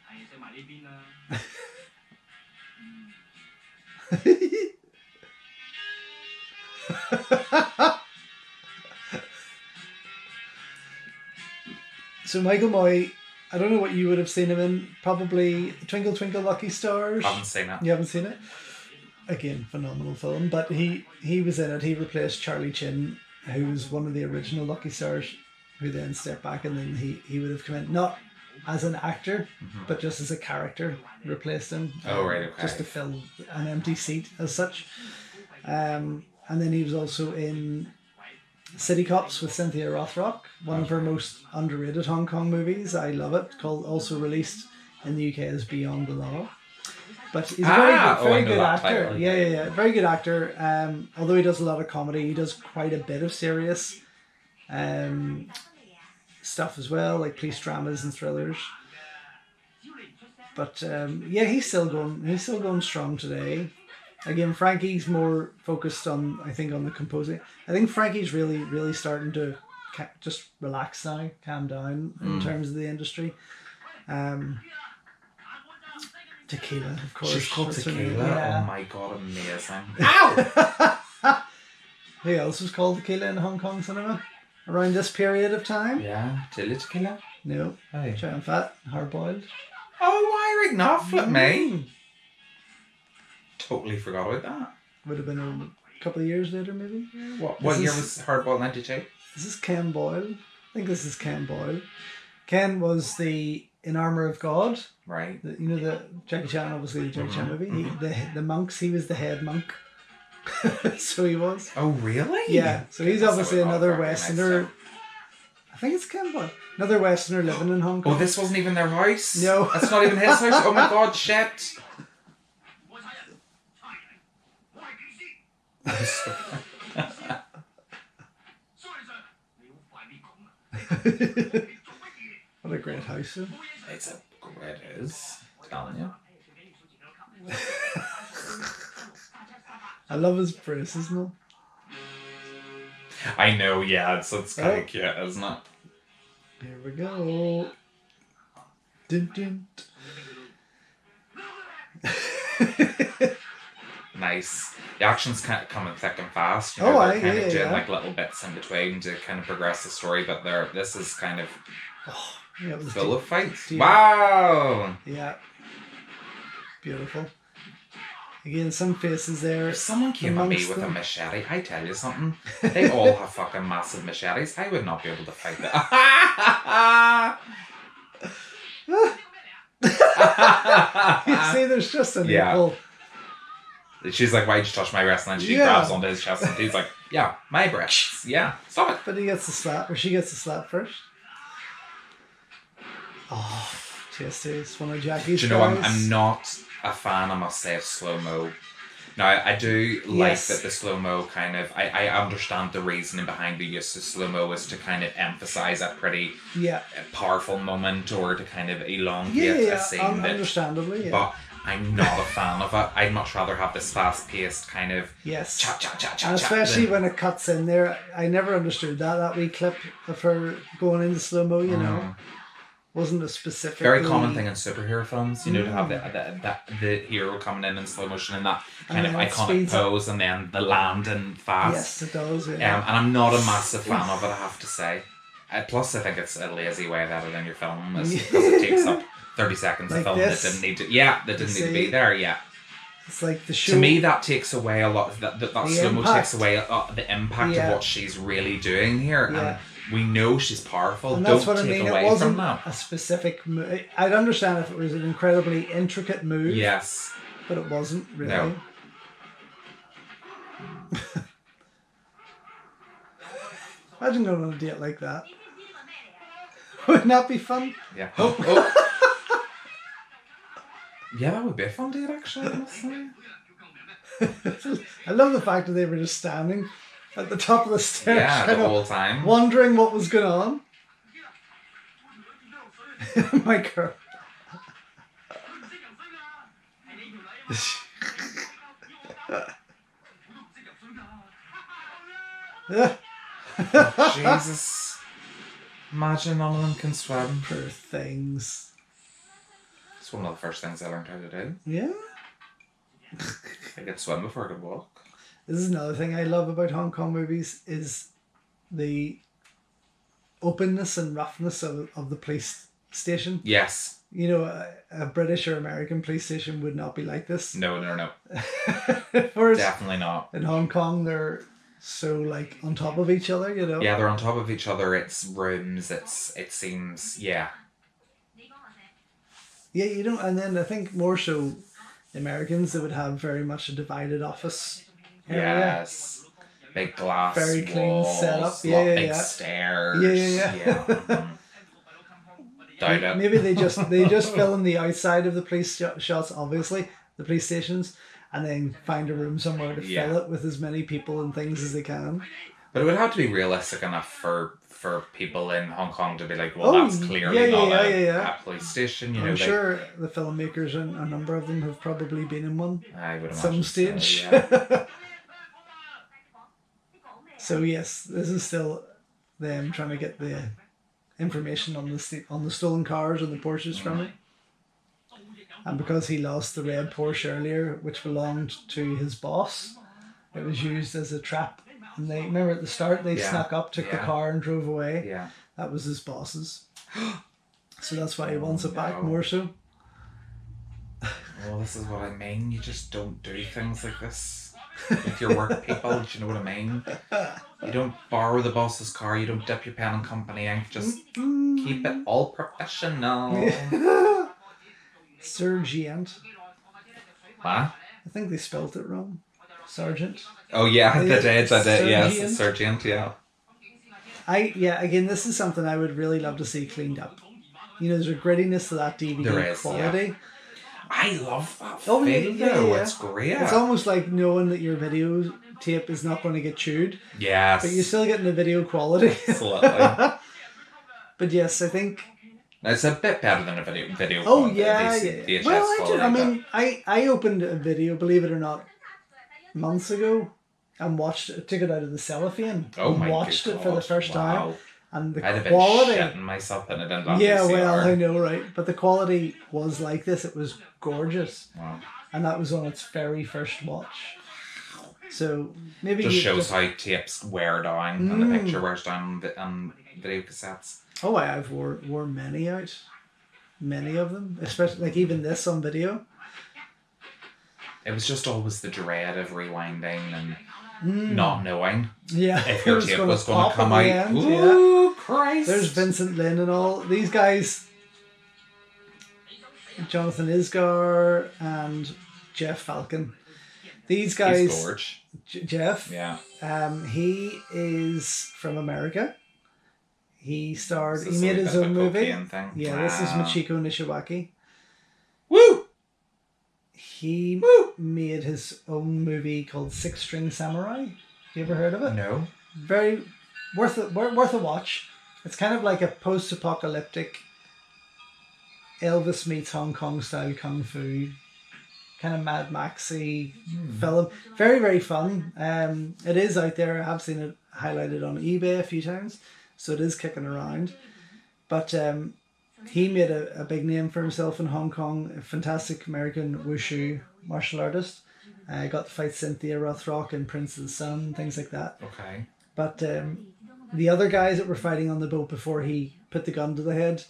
So Michael Moy, I don't know what you would have seen him in. Probably Twinkle Twinkle Lucky Stars. I haven't seen it. You haven't seen it? Again, phenomenal film. But he was in it. He replaced Charlie Chin, who was one of the original Lucky Stars, who then stepped back, and then he would have come in, not as an actor, but just as a character, replaced him. Oh, right, okay. Just to fill an empty seat as such. And then he was also in City Cops with Cynthia Rothrock, one of her most underrated Hong Kong movies. I love it. Also released in the UK as Beyond the Law. But he's a very good actor. Title. Yeah. Very good actor. Although he does a lot of comedy, he does quite a bit of serious stuff as well, like police dramas and thrillers. But he's still going strong today. Again, Frankie's more focused on the composing. I think Frankie's really, really starting to just relax now, calm down in terms of the industry. Tequila, of course. She's called Tequila. Yeah. Oh my god, amazing! Ow! Who else was called Tequila in Hong Kong cinema around this period of time? Yeah, Chili Tequila. No, Giant Fat, Hard Boiled. Oh, why right now? Flip me. Totally forgot about that. Would have been a couple of years later, maybe. What year was Hard Boiled? 92. This is Ken Boyle. I think this is Ken Boyle. Ken was the In Armour of God. Right. The Jackie Chan, obviously the Jackie Chan movie. The monks. He was the head monk. So he was. Oh really? Yeah. So he's obviously another Westerner. I think it's Kenwood. Another Westerner living in Hong Kong. Oh, this wasn't even their house? No. That's not even his house? Oh my god, shit. What a great house. It's a great is. Telling you. I love his braces, no? I know, yeah, it's kind of cute, isn't it? Here we go. Dun, dun. Nice. The action's kind of coming thick and fast. They're kind of doing like little bits in between to kind of progress the story, but this is kind of full of fights. Wow! Yeah. Beautiful. Again, some faces there. If someone came at me with a machete, I tell you something. They all have fucking massive machetes. I would not be able to fight that. You see, there's just an equal. She's like, why'd you touch my breast? And then she grabs onto his chest and he's like, yeah, my breasts. Yeah, stop it. But he gets the slap, or she gets the slap first. Oh, just is one of Jackie's. Do you know, I'm not a fan, I must say, of slow-mo. Now, I do like that the slow-mo kind of... I understand the reasoning behind the use of slow-mo is to kind of emphasise a pretty powerful moment or to kind of elongate a scene. Understandably, But I'm not a fan of it. I'd much rather have this fast-paced kind of... Yes. Chat, chat, chat, chat, and especially when it cuts in there. I never understood that wee clip of her going into slow-mo, you know. Wasn't a specific... Very common thing in superhero films, you know, to have the hero coming in slow motion and that kind of iconic pose and then the landing fast. Yes, it does, and I'm not a massive fan of it, I have to say. Plus, I think it's a lazy way of editing your film because it takes up 30 seconds of film that didn't need to... Yeah, that didn't need to be there, It's like the show... To me, that takes away a lot... That slow-mo takes away the impact of what she's really doing here. And we know she's powerful. And that's Don't what I take mean. away It wasn't from that. a specific move. I'd understand if it was an incredibly intricate move. Yes. But it wasn't really. No. Imagine going on a date like that. Wouldn't that be fun? Yeah. Yeah, that would be a fun date, actually, I must say. I love the fact that they were just standing at the top of the stairs. Yeah, the whole time. Wondering what was going on. My girl. Jesus. Imagine none of them can swim. Poor things. It's one of the first things I learned how to do. Yeah. I could swim before I could walk. This is another thing I love about Hong Kong movies is the openness and roughness of the police station. Yes. You know, a British or American police station would not be like this. No. Whereas definitely not. In Hong Kong, they're so like on top of each other, you know. Yeah, they're on top of each other. It's rooms. It seems. Yeah, you know, and then I think more so, the Americans, they would have very much a divided office area. Yes. Big glass very clean walls, setup. Big stairs. Yeah. Doubt it. Maybe they just film the outside of the police shots, obviously, the police stations, and then find a room somewhere to fill it with as many people and things as they can. But it would have to be realistic enough for people in Hong Kong to be like, well, that's clearly not a police station. You know, I'm sure the filmmakers, and a number of them, have probably been in one I would at some stage. So, yeah. So yes, this is still them trying to get the information on the stolen cars and the Porsches from it. And because he lost the red Porsche earlier, which belonged to his boss, it was used as a trap. And they remember at the start they snuck up, took the car and drove away. Yeah. That was his boss's. So that's why he wants it back more so. Well, this is what I mean. You just don't do things like this with your work people. Do you know what I mean? You don't borrow the boss's car. You don't dip your pen in company ink. Just keep it all professional. Sergeant. What? I think they spelled it wrong. Sergeant. Oh yeah, they did. Yes, Sergeant. Yeah. Again, this is something I would really love to see cleaned up. You know, there's a grittiness to that DVD quality. Yeah. I love that film, though. It's great. It's almost like knowing that your video tape is not going to get chewed. Yes. But you're still getting the video quality. Absolutely. But yes, I think... It's a bit better than a video Oh, quality. yeah. Well, I opened a video, believe it or not, months ago and took it out of the cellophane and watched it for the first time. And the quality... I'd have been shitting myself putting it in that Yeah, VCR. well, I know, right? But the quality was like this. It was gorgeous. Wow. And that was on its very first watch. So maybe... Just shows how tapes wear down and the picture wears down on video cassettes. Oh, I've wore many out. Many of them. Especially, like, even this on video. It was just always the dread of rewinding and not knowing if your tape was going to come out. Ooh, Christ. There's Vincent Lin and all. These guys, Jonathan Isgar and Jeff Falcon. These guys... He's gorge. Jeff? Yeah. He is from America. He made his own movie. Thing. Yeah, this is Michiko Nisiwaki. Woo! He made his own movie called Six String Samurai. Have you ever heard of it? No. Very worth a watch. It's kind of like a post-apocalyptic Elvis meets Hong Kong style kung fu, kind of Mad Maxy film. Very, very fun. It is out there. I have seen it highlighted on eBay a few times, so it is kicking around. But he made a big name for himself in Hong Kong. A fantastic American wushu martial artist. Got to fight Cynthia Rothrock and Prince of the Sun, things like that. Okay. But the other guys that were fighting on the boat before he put the gun to the head,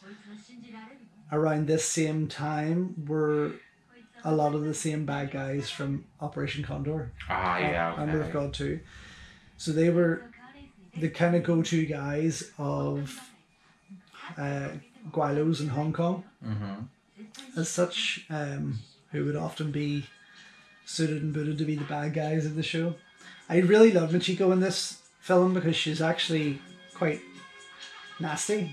around this same time, were a lot of the same bad guys from Operation Condor. Armor of God 2. So they were the kind of go-to guys of Guilos in Hong Kong. As such, who would often be suited and booted to be the bad guys of the show. I really love Michiko in this film because she's actually quite nasty.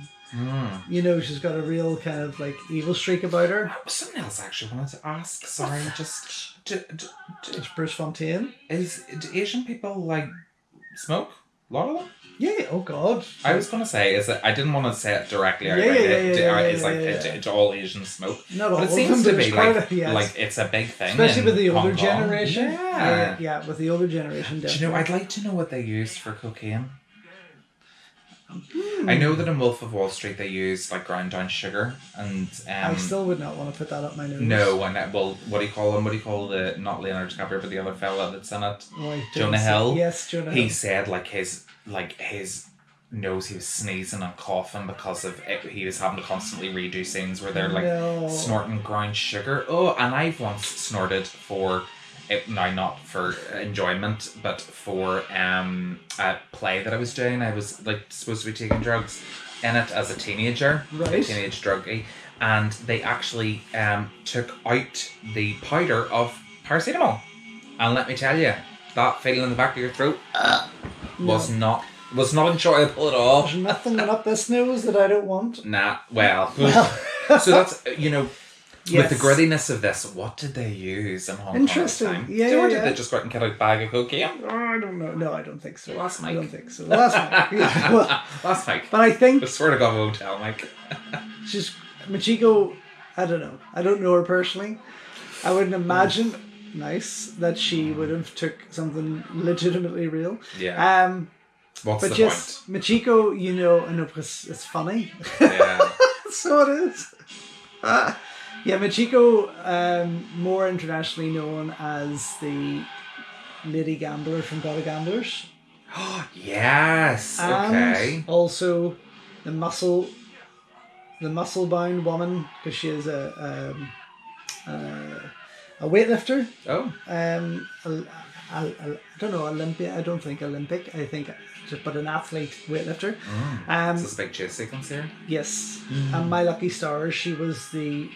You know, she's got a real kind of like evil streak about her. Something else I actually wanted to ask. Sorry, just... It's Bruce Fontaine. Do Asian people like smoke? A lot of them? Yeah, oh God. I was going to say, I didn't want to say it directly. It's all Asian smoke. Not all but it of seems them, to be like it's a big thing. Especially with the older Hong Kong. generation. Yeah. Yeah, with the older generation, definitely. Do you know, I'd like to know what they used for cocaine. I know that in Wolf of Wall Street they use like ground down sugar and I still would not want to put that up my nose. No, and what do you call him? What do you call the not Leonardo DiCaprio but the other fella that's in it? Jonah Hill. Yes, Jonah Hill. He said his nose, he was sneezing and coughing because of it. He was having to constantly redo scenes where they're snorting ground sugar. Oh, and I've once snorted for it, now not for enjoyment, but for a play that I was doing. I was like supposed to be taking drugs in it as a teenager, right? A teenage druggie, and they actually took out the powder of paracetamol. And let me tell you, that feeling in the back of your throat was not enjoyable at all. There's nothing up this nose that I don't want. Nah, well. So that's, with the grittiness of this, what did they use in Hong Kong? Interesting. Did they just go out and get a bag of cocaine? Oh, I don't know. No, I don't think so. Last Mike. I don't think so. Last Mike. Yeah, well, Last Mike. But I think... I swear to God, hotel, Mike. She's... Michiko, I don't know. I don't know her personally. I wouldn't imagine... Nice that she would have took something legitimately real. Yeah. What's the just point? Michiko, I know because it's funny. Yeah. So it is. Yeah, Michiko, more internationally known as the lady gambler from God of Gamblers. Yes. Okay. Also, the muscle bound woman because she is a weightlifter. Oh. I don't know, Olympia. I don't think Olympic. I think but an athlete weightlifter. Is this a big chase sequence here? Yes. And My Lucky Stars, she was the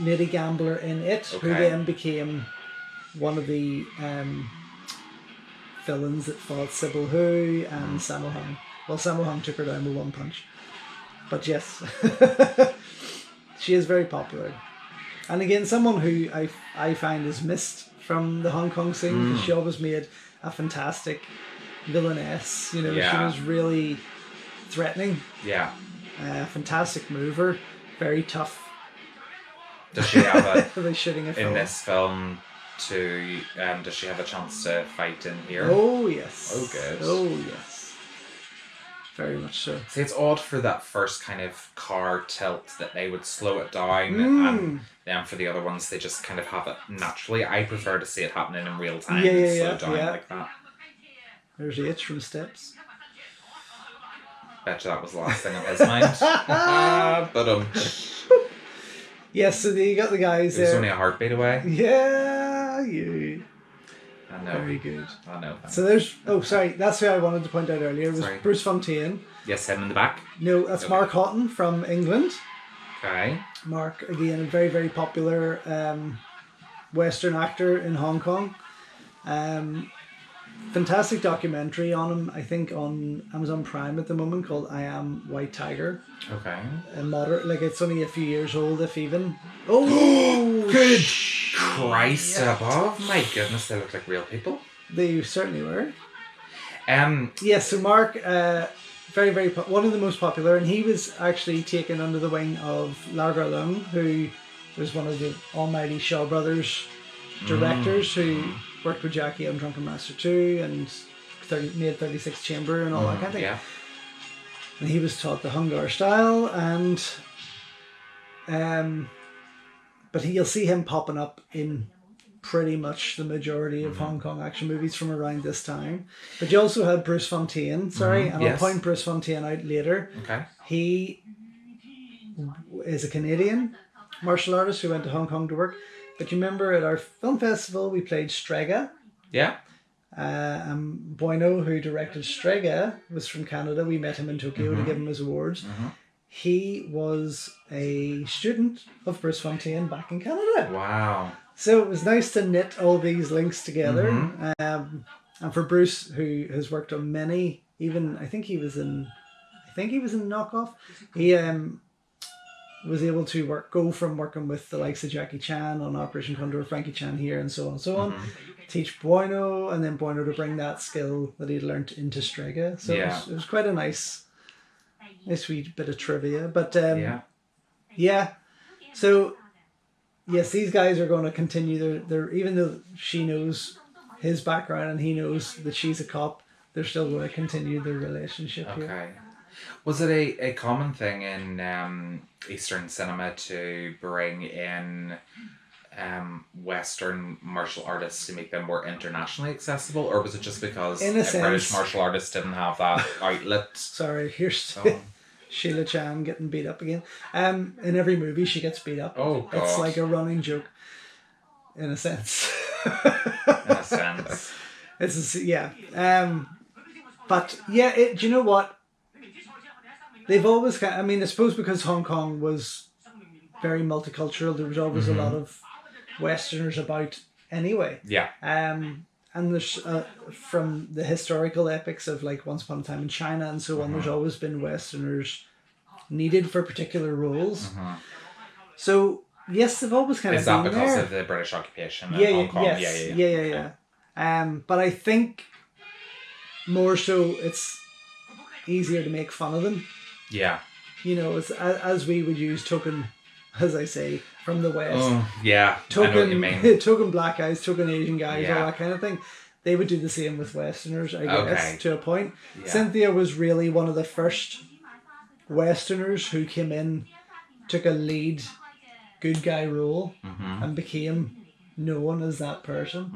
lady gambler in it, who then became one of the villains that fought Sybil Hu and Sammo Hung. Well, Sammo Hung took her down with one punch. But yes, she is very popular. And again, someone who I find is missed from the Hong Kong scene because she always made a fantastic villainess. You know, she was really threatening. Yeah. Fantastic mover, very tough. Does she have a shooting a film in this film? Does she have a chance to fight in here? Oh yes. Oh good. Oh yes. Very much so. See, it's odd for that first kind of car tilt that they would slow it down, and then for the other ones they just kind of have it naturally. I prefer to see it happening in real time. Slow down like that. There's H from Steps. Bet you that was the last thing on his mind. But yes, so you got the guys there. It was only a heartbeat away. Yeah, you. I know. Very good. I know. So there's... Oh, sorry. That's who I wanted to point out earlier. It was Bruce Fontaine. Yes, him in the back. No, that's Mark Houghton from England. Okay. Mark, again, a very, very popular Western actor in Hong Kong. Fantastic documentary on him, I think, on Amazon Prime at the moment called I Am White Tiger. Okay. It's only a few years old, if even. Oh, good Christ above! My goodness, they look like real people. They certainly were. Yes, so Mark, very, very one of the most popular, and he was actually taken under the wing of Larga Leung, who was one of the almighty Shaw Brothers directors who worked with Jackie on Drunken Master 2 and made 36 Chamber and all that kind of thing. Yeah. And he was taught the Hungar style, and but you'll see him popping up in pretty much the majority of Hong Kong action movies from around this time. But you also had Bruce Fontaine, and I'll point Bruce Fontaine out later. Okay. He is a Canadian martial artist who went to Hong Kong to work. But you remember at our film festival we played Strega. Yeah. Bueno, who directed Strega, was from Canada. We met him in Tokyo to give him his awards. He was a student of Bruce Fontaine back in Canada. Wow. So it was nice to knit all these links together. And for Bruce, who has worked on many, even I think he was in Knockoff. He was able to go from working with the likes of Jackie Chan on Operation Condor, Frankie Chan here, and so on and so on. Teach Bueno, and then Bueno to bring that skill that he'd learnt into Strega. So it was quite a nice sweet bit of trivia. But so yes, these guys are going to continue their even though she knows his background and he knows that she's a cop, they're still going to continue their relationship here. Was it a common thing in Eastern cinema to bring in Western martial artists to make them more internationally accessible, or was it just because British martial artists didn't have that outlet? Sorry, here's Sheila Chan getting beat up again. In every movie she gets beat up. Oh God. It's like a running joke, in a sense. But yeah, do you know what? They've always I suppose because Hong Kong was very multicultural, there was always a lot of Westerners about anyway. Yeah. And there's from the historical epics of like Once Upon a Time in China and so on, there's always been Westerners needed for particular roles. So yes, they've always kind of been there. Is that because of the British occupation in Hong Kong? Yeah. But I think more so it's easier to make fun of them. Yeah. You know, it's, as we would use token, as I say, from the West. Oh, yeah. Token, I know what you mean. Token black guys, token Asian guys, all that kind of thing. They would do the same with Westerners, I guess, to a point. Yeah. Cynthia was really one of the first Westerners who came in, took a lead good guy role, and became known as that person.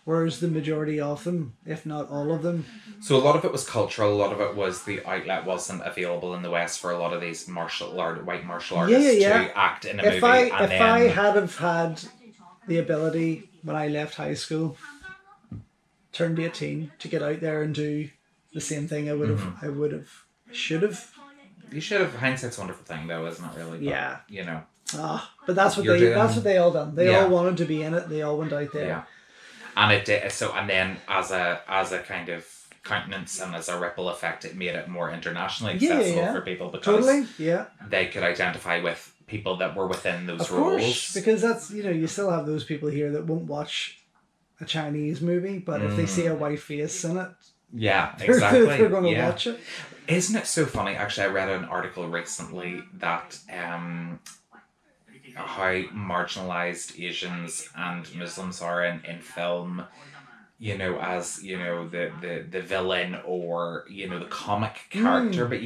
Whereas the majority of them, if not all of them... So a lot of it was cultural, a lot of it was the outlet wasn't available in the West for a lot of these white martial artists to act in a movie. If I had have had the ability when I left high school, turned 18, to get out there and do the same thing, I would have, should have. You should have. Hindsight's a wonderful thing though, isn't it really? But, yeah. You know. But that's what they all done. They all wanted to be in it, they all went out there. Yeah. And it did so, and then as a kind of countenance, and as a ripple effect, it made it more internationally accessible for people because they could identify with people that were within those roles. Course, because that's, you still have those people here that won't watch a Chinese movie, but if they see a white face in it, exactly, they're going to watch it. Isn't it so funny? Actually, I read an article recently that how marginalized Asians and Muslims are in film, as the villain or the comic character, but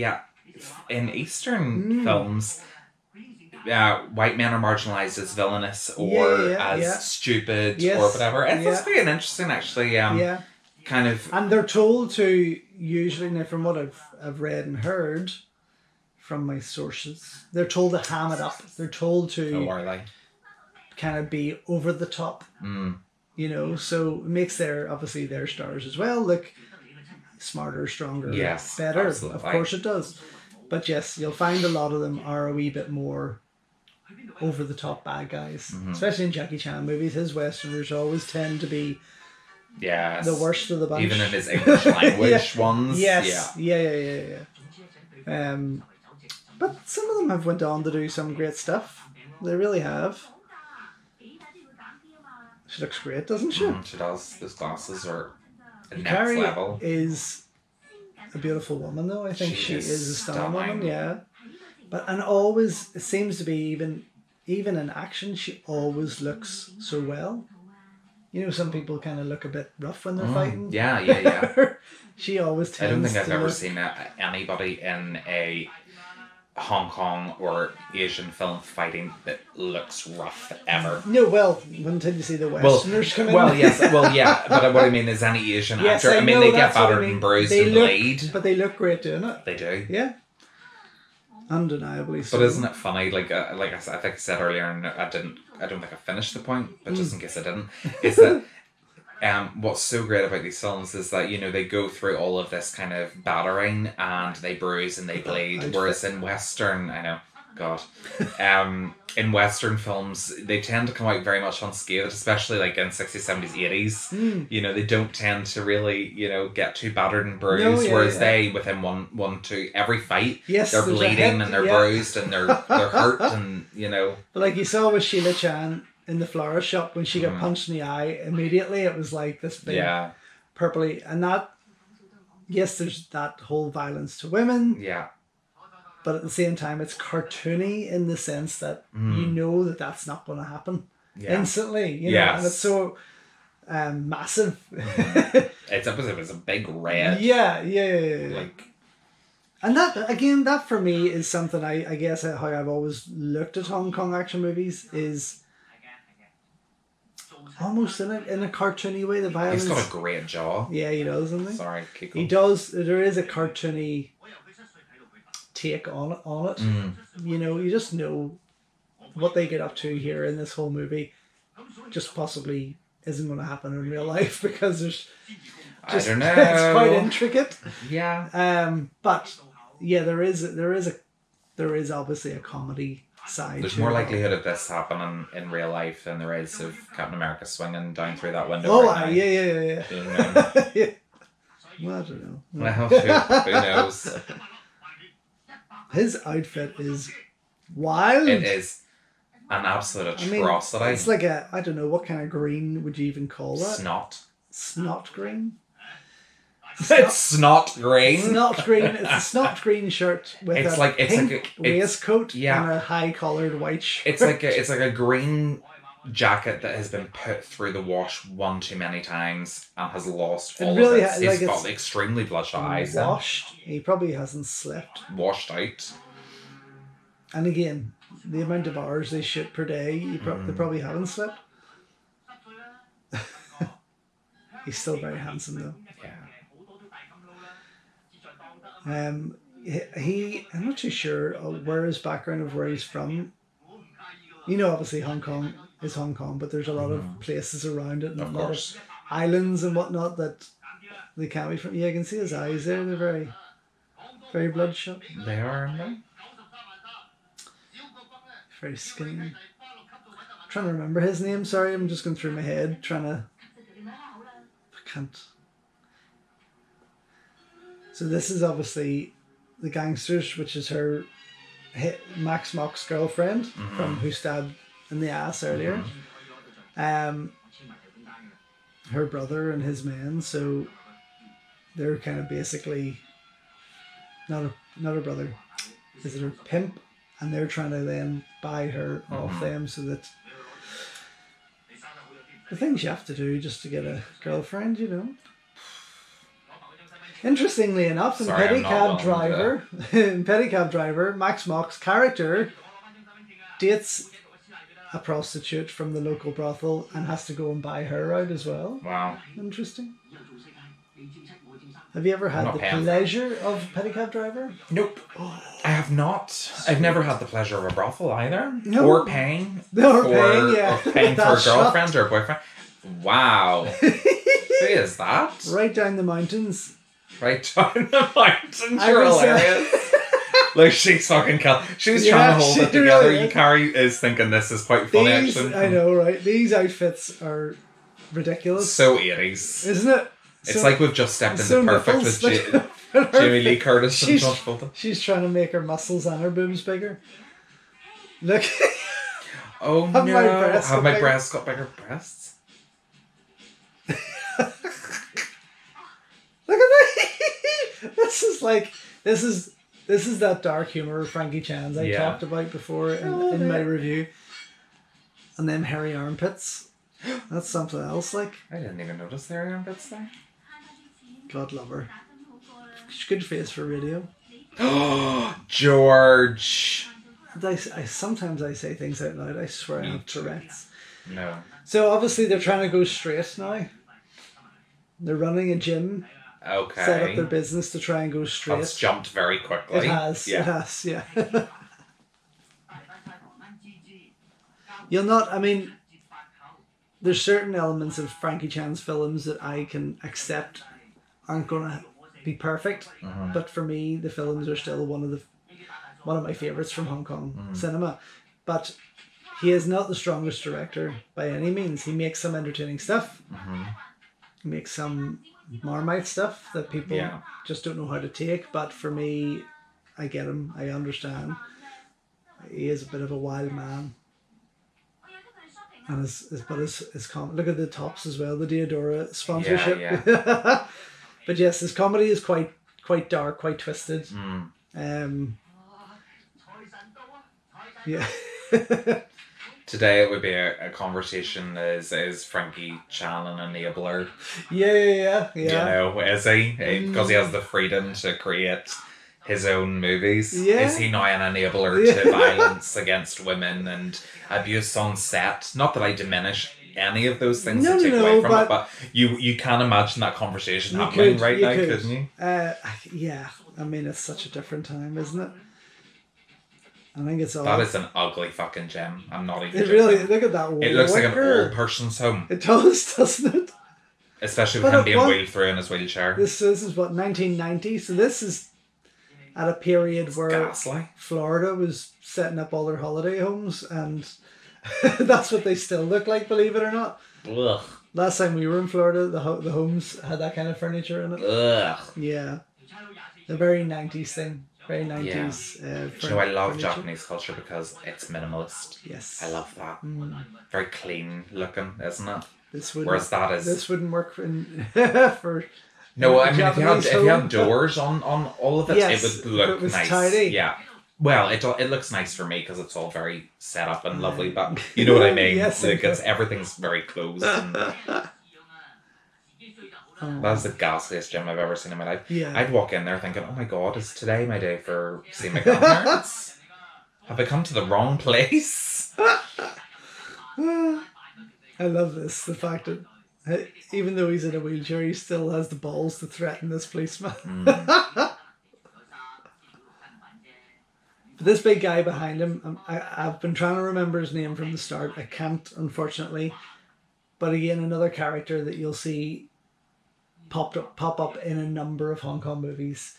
in Eastern films, white men are marginalized as villainous or as stupid or whatever. It's quite interesting, actually. Kind of, and they're told to usually, now from what I've read and heard from my sources, they're told to ham it up. They're told to kind of be over the top. So it makes their stars as well look smarter, stronger, better. Absolutely. Of course it does. But yes, you'll find a lot of them are a wee bit more over the top bad guys, especially in Jackie Chan movies. His westerners always tend to be the worst of the bunch, even in his English language ones. Yeah. But some of them have went on to do some great stuff. They really have. She looks great, doesn't she? She does. Those glasses are next Yukari level. Is a beautiful woman, though. I think she is a stunning woman. And always, it seems to be even in action, she always looks so well. Some people kind of look a bit rough when they're fighting. Yeah. She always tends to I don't think I've ever seen anybody in a Hong Kong or Asian film fighting that looks rough ever. No, well, until you see the Westerners come in. Well, yes, but what I mean is any Asian actor. I mean, they get battered and bruised and bleed. But they look great doing it. They do. Yeah. Undeniably so. But isn't it funny, like I think I said earlier, and I don't think I finished the point, but just in case I didn't, is that what's so great about these films is that, they go through all of this kind of battering and they bruise and they bleed, whereas in Western, I know, God, in Western films, they tend to come out very much unscathed, especially like in 60s, 70s, 80s. They don't tend to really, get too battered and bruised, whereas they, within one, two, every fight, they're bleeding and they're bruised and they're hurt and, But like you saw with Sheila Chan in the flower shop, when she got punched in the eye, immediately it was like this big purpley, and that, yes, there's that whole violence to women. Yeah. But at the same time, it's cartoony in the sense that that that's not going to happen instantly. And it's so massive. It's a big red. Yeah. And that for me is something I guess how I've always looked at Hong Kong action movies is almost in a cartoony way. The violence. He's got a great jaw. Yeah, he does, doesn't he? Sorry, keep going. He does. There is a cartoony take on it. You just know what they get up to here in this whole movie just possibly isn't going to happen in real life because there's I don't know. It's quite intricate. Yeah. But yeah, there is obviously a comedy side. There's more likelihood of this happening in real life than there is of Captain America swinging down through that window. Oh, right yeah. You know? Yeah. Well, I don't know. Well, who knows? His outfit is wild. It is an absolute atrocity. It's like I don't know, what kind of green would you even call that? Snot green? It's snot green. Snot green. It's a snot green shirt with a pink waistcoat and a high collared white shirt. It's like a green jacket that has been put through the wash one too many times and has lost all of its. He's got extremely bloodshot eyes. Washed. He probably hasn't slept. Washed out. And again, the amount of hours they shoot per day, they probably haven't slept. He's still very handsome though. Yeah. I'm not too sure where his background of where he's from. Obviously Hong Kong is Hong Kong, but there's a lot of places around it and a lot of islands and whatnot that they can't be from. Yeah, I can see his eyes there. They're very, very bloodshot. They are, aren't they? Very skinny. I'm trying to remember his name. Sorry, I'm just going through my head I can't. So this is obviously the gangsters, which is her Max Mok's girlfriend from who stabbed in the ass earlier. Her brother and his men, so they're kind of basically not her brother, is it her pimp, and they're trying to then buy her off them, so that the things you have to do just to get a girlfriend, you know. Interestingly enough, in Pedicab Driver, Max Mok's character dates a prostitute from the local brothel and has to go and buy her out as well. Wow. Interesting. Have you ever had the pleasure of Pedicab Driver? Nope. I have not. I've never had the pleasure of a brothel either. No. Or paying. Or paying for a girlfriend or a boyfriend. Wow. Who is that? Right down the mountains. Right down the mountains. You're hilarious. Like, she's fucking killed. She's trying to hold it together. Really Yukari is thinking this is quite funny, actually. I know, right? These outfits are ridiculous. So 80s. Isn't it? It's like we've just stepped into Perfect with Jamie Lee Curtis and John Fulton. She's trying to make her muscles and her boobs bigger. Look. Oh no. Have my breasts got bigger breasts? Look at that. This is that dark humour of Frankie Chan's I talked about before in my review. And then hairy armpits. That's something else, like. I didn't even notice the hairy armpits there. God love her. Good face for radio. George. Sometimes I say things out loud. I swear I have Tourette's. No. So obviously they're trying to go straight now. They're running a gym. Okay. Set up their business to try and go straight. That's jumped very quickly. It has. Yeah. You'll not. I mean, there's certain elements of Frankie Chan's films that I can accept aren't going to be perfect, but for me, the films are still one of my favorites from Hong Kong cinema. But he is not the strongest director by any means. He makes some entertaining stuff. He makes some Marmite stuff that people just don't know how to take. But for me, I get him. I understand. He is a bit of a wild man. And his look at the tops as well, the Diodora sponsorship. Yeah. But yes, his comedy is quite dark, quite twisted. Yeah. Today it would be a conversation is Frankie Chan an enabler? Yeah. You know, is he? Because he has the freedom to create his own movies. Yeah. Is he now an enabler to violence against women and abuse on set? Not that I diminish any of those things that take away from it, but you can imagine that conversation happening now, couldn't you? Yeah. I mean, it's such a different time, isn't it? I think it's all... That is an ugly fucking gem. I'm not even joking. Really, look at that. It looks like an old person's home. It does, doesn't it? Especially with him being wheeled through in his wheelchair. This is what, 1990? So this is at a period where Florida was setting up all their holiday homes, and that's what they still look like, believe it or not. Ugh. Last time we were in Florida, the homes had that kind of furniture in it. Ugh. Yeah. A very 90s thing. Very 90s. Yeah. I love Japanese culture because it's minimalist. Yes. I love that. Very clean looking, isn't it? This wouldn't work for... No, I mean, if you had doors on all of it, it would look nice. Tidy. Yeah. Well, it looks nice for me because it's all very set up and lovely, but you know what I mean? Yes, like everything's very closed. And that's the ghastliest gym I've ever seen in my life. Yeah. I'd walk in there thinking, oh my god, is today my day for seeing my grandparents? Have I come to the wrong place? I love this. The fact that even though he's in a wheelchair, he still has the balls to threaten this policeman. But this big guy behind him, I've been trying to remember his name from the start. I can't, unfortunately. But again, another character that you'll see pop up in a number of Hong Kong movies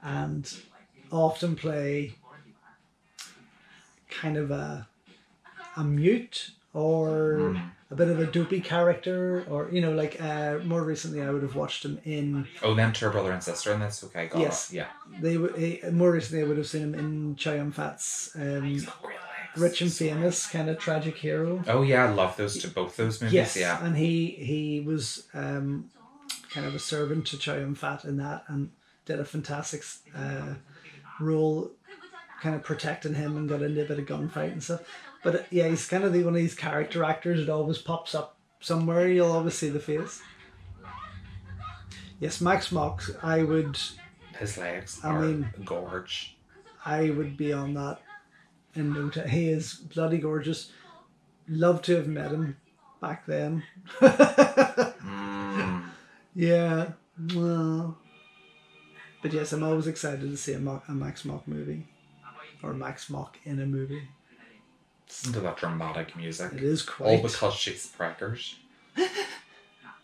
and often play kind of a mute or a bit of a dopey character, or like more recently I would have watched him in. Oh, then to her brother and sister, and that's okay. Got yes, it. Yeah. More recently I would have seen him in Chow Yun-fat's Rich and Famous, kind of tragic hero. Oh yeah, I love both those movies. Yes, yeah. And he was kind of a servant to Chow Yun-fat in that, and did a fantastic role, kind of protecting him, and got into a bit of gunfight and stuff. But yeah, he's kind of one of these character actors that always pops up somewhere. You'll always see the face. Yes, Max Mok, I would... His legs are gorge. I would be on that in no time. He is bloody gorgeous. Love to have met him back then. Yeah. Well. But yes, I'm always excited to see a Max Mok movie. Or Max Mok in a movie. Listen to that dramatic music. It is quite. All because she's preggers.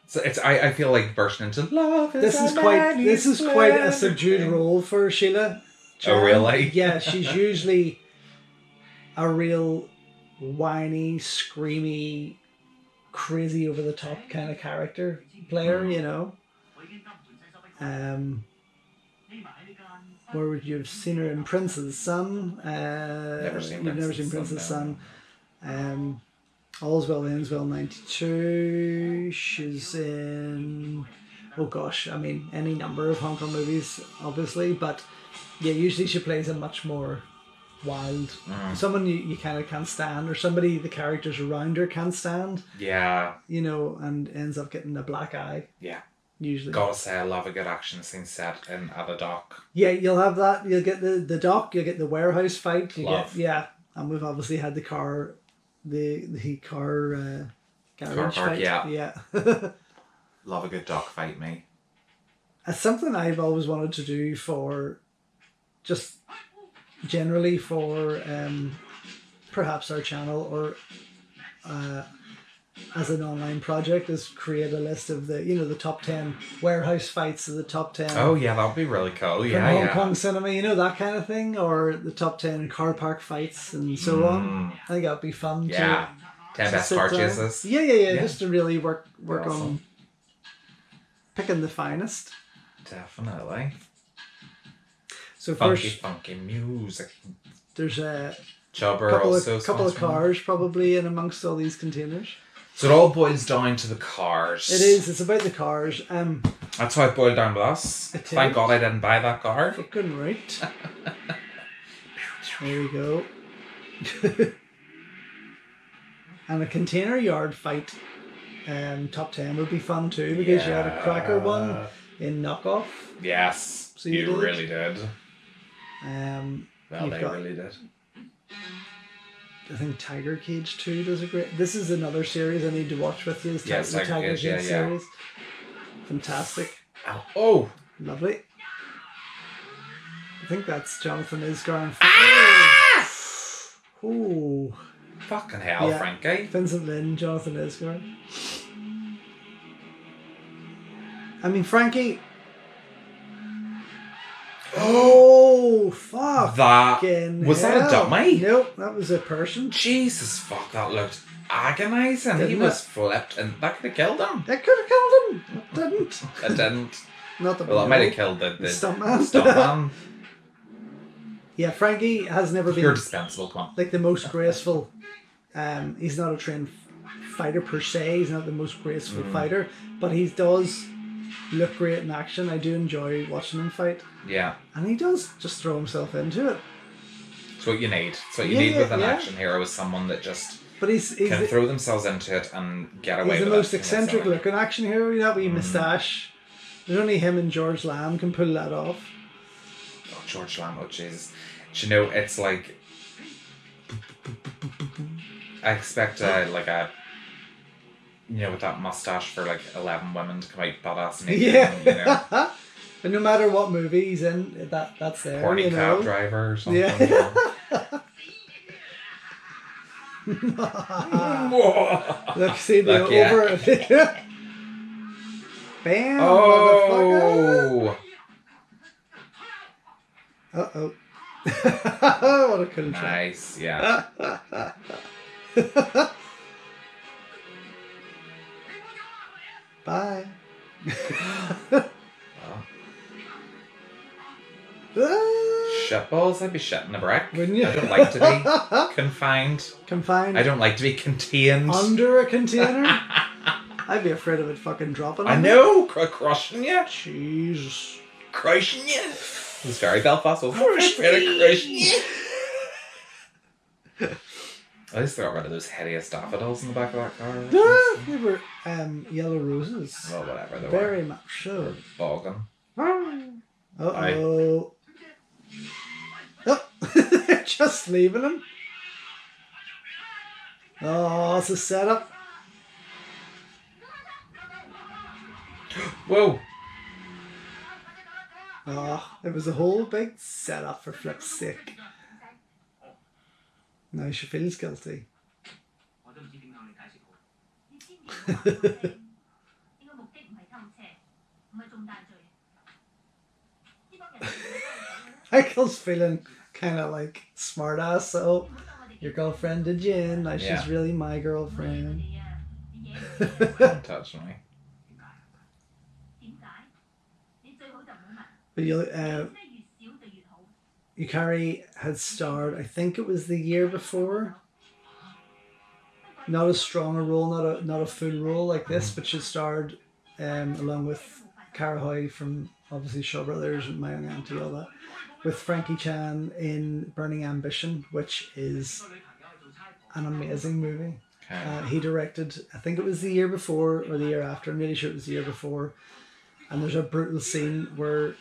So I feel like bursting into love. This is quite a subdued role for Sheila Chan. Oh really? Yeah, she's usually a real whiny, screamy, crazy over the top kind of character player, Where would you have seen her in Prince's Son? Never seen Prince's Son. All's Well Ends Well 92. She's in, oh gosh, I mean, any number of Hong Kong movies, obviously, but yeah, usually she plays a much more wild, someone you kind of can't stand, or somebody the characters around her can't stand. Yeah. And ends up getting a black eye. Yeah. Usually. Gotta say, I love a good action scene set at a dock. Yeah, you'll have that. You'll get the dock. You'll get the warehouse fight. And we've obviously had the car, the car garage fight. Yeah. Love a good dock fight, me. It's something I've always wanted to do for, just generally for perhaps our channel, or as an online project, is create a list of the top 10 warehouse fights, of the top 10. Oh yeah, that would be really cool. Yeah, Hong Kong cinema, that kind of thing, or the top 10 car park fights and so on. I think that would be fun. Yeah, 10 best car chases. Yeah, just to really work on picking the finest. Definitely. So funky music. There's a couple of cars probably in amongst all these containers. So it all boils down to the cars. It is. It's about the cars. That's how it boiled down with us. Thank God I didn't buy that car. Fucking right. There we go. And a container yard fight, top 10 would be fun too, because you had a cracker one in Knockoff. Yes, so you really did. Well, they really did. I think Tiger Cage 2 does a great... This is another series I need to watch with you. The Tiger Cage series. Fantastic. Oh! Lovely. I think that's Jonathan Isgar. Oh! Fucking hell, Frankie. Vincent Lin, Jonathan Isgar. I mean, Frankie... Oh, fuck. Was that a dummy? Nope, that was a person. Jesus, fuck, that looked agonising. He was flipped, and that could have killed him. It could have killed him. It didn't. It didn't. Not that it might have killed the stuntman. Yeah, Frankie has never been... You're dispensable, come on. Like the most graceful... he's not a trained fighter per se. He's not the most graceful fighter, but he does look great in action. I do enjoy watching him fight. Yeah. And he does just throw himself into it. It's what you need. It's what you need with an action hero, is someone that just can throw themselves into it and get away with it. He's the most eccentric looking action hero, that wee moustache. There's only him and George Lamb can pull that off. Oh, George Lamb, oh Jesus. Do you know, it's like... I expect with that mustache for 11 women to come out badass naked. Yeah. And no matter what movie he's in, that's there. Horny cab driver or something. Yeah. Look, see the over. Bam! Oh! Uh-oh. What a cool Nice, yeah. Bye. Shitballs, I'd be shitting a brick. Wouldn't you? I don't like to be confined. Confined? I don't like to be contained. Under a container? I'd be afraid of it fucking dropping on I know, crushing you. Jesus. Crushing you. It was very Belfast. I was afraid of crushing you. At least they got rid of those hideous daffodils in the back of that car. They were yellow roses. Well, whatever they Very were. much so. Bogging. Uh-oh. Oh, just leaving him. Oh, it's a setup. Whoa. Oh, it was a whole big setup for flip's sake. Now she feels guilty. Michael's feeling kind of like smart ass, so your girlfriend did you in, now she's really my girlfriend. Don't touch me. But Yukari had starred, I think it was the year before. Not as strong a role, not a full role like this, but she starred along with Cara Hoy from obviously Shaw Brothers and My Young Auntie, all that, with Frankie Chan in Burning Ambition, which is an amazing movie. Okay. He directed, I think it was the year before or the year after, I'm really sure it was the year before, and there's a brutal scene where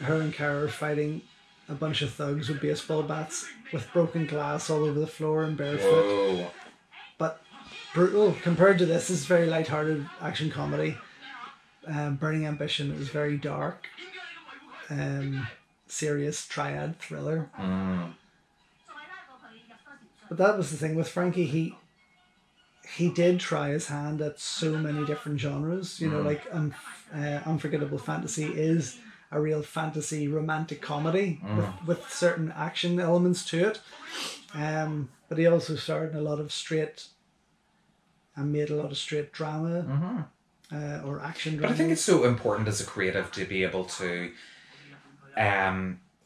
her and Cara are fighting a bunch of thugs with baseball bats with broken glass all over the floor and barefoot. Whoa. But brutal compared to this. Is very light-hearted action comedy. Burning Ambition is very dark, serious triad thriller. But that was the thing with Frankie. He did try his hand at so many different genres. You know, like Unforgettable Fantasy is a real fantasy romantic comedy with certain action elements to it. But he also starred in a lot of straight and made a lot of straight drama or action drama. But I think it's so important as a creative to be able to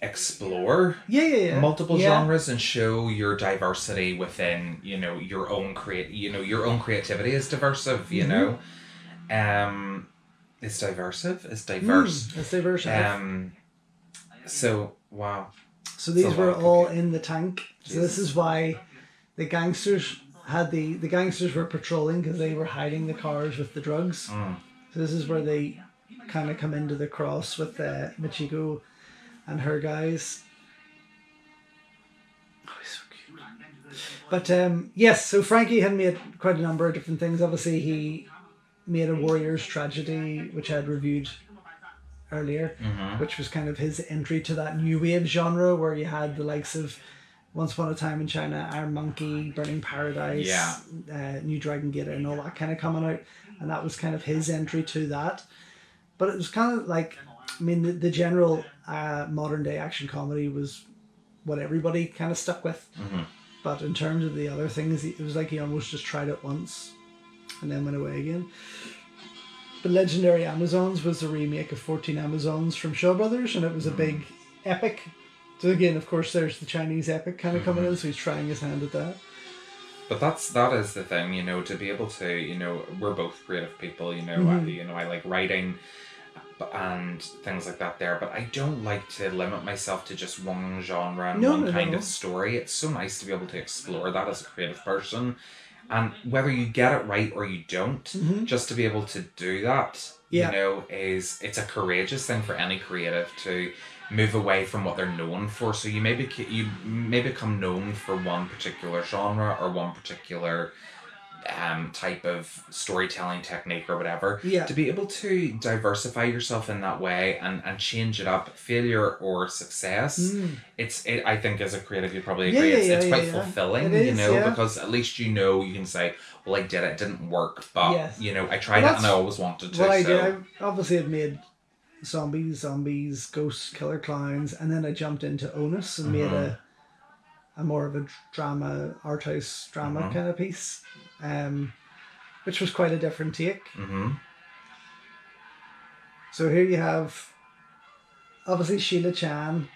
explore multiple genres and show your diversity within, you know, your own creativity is diverse, you know. It's diverse. It's diverse. It's diverse. So wow. So these were all in the tank. Jesus. So this is why the gangsters had the gangsters were patrolling because they were hiding the cars with the drugs. So this is where they kind of come into the cross with Michiko and her guys. Oh, he's so cute. But yes, so Frankie had made quite a number of different things. Obviously, he made a Warrior's Tragedy, which I had reviewed earlier, which was kind of his entry to that new wave genre where you had the likes of Once Upon a Time in China, Iron Monkey, Burning Paradise, New Dragon Gate, and all that kind of coming out, and that was kind of his entry to that. But it was kind of like, I mean, the general modern day action comedy was what everybody kind of stuck with. But in terms of the other things, it was like he almost just tried it once and then went away again. But Legendary Amazons was a remake of 14 Amazons from Shaw Brothers, and it was a big epic. So again, of course, there's the Chinese epic kind of coming in, so he's trying his hand at that. But that is the thing, you know, to be able to, you know, we're both creative people, you know, I like writing and things like that there, but I don't like to limit myself to just one genre and one kind of story. It's so nice to be able to explore that as a creative person. And whether you get it right or you don't, just to be able to do that, you know, it's a courageous thing for any creative to move away from what they're known for. So you may become known for one particular genre or one particular type of storytelling technique or whatever. To be able to diversify yourself in that way and change it up, failure or success, I think as a creative you'd probably agree, it's quite fulfilling, you know, because at least you know you can say, well, I did it didn't work, but you know, I tried it and I always wanted to. Well, I did. I obviously had made zombies, ghosts, killer clowns, and then I jumped into Onus and made a more of a drama, art house drama kind of piece, which was quite a different take. So here you have, obviously, Sheila Chan,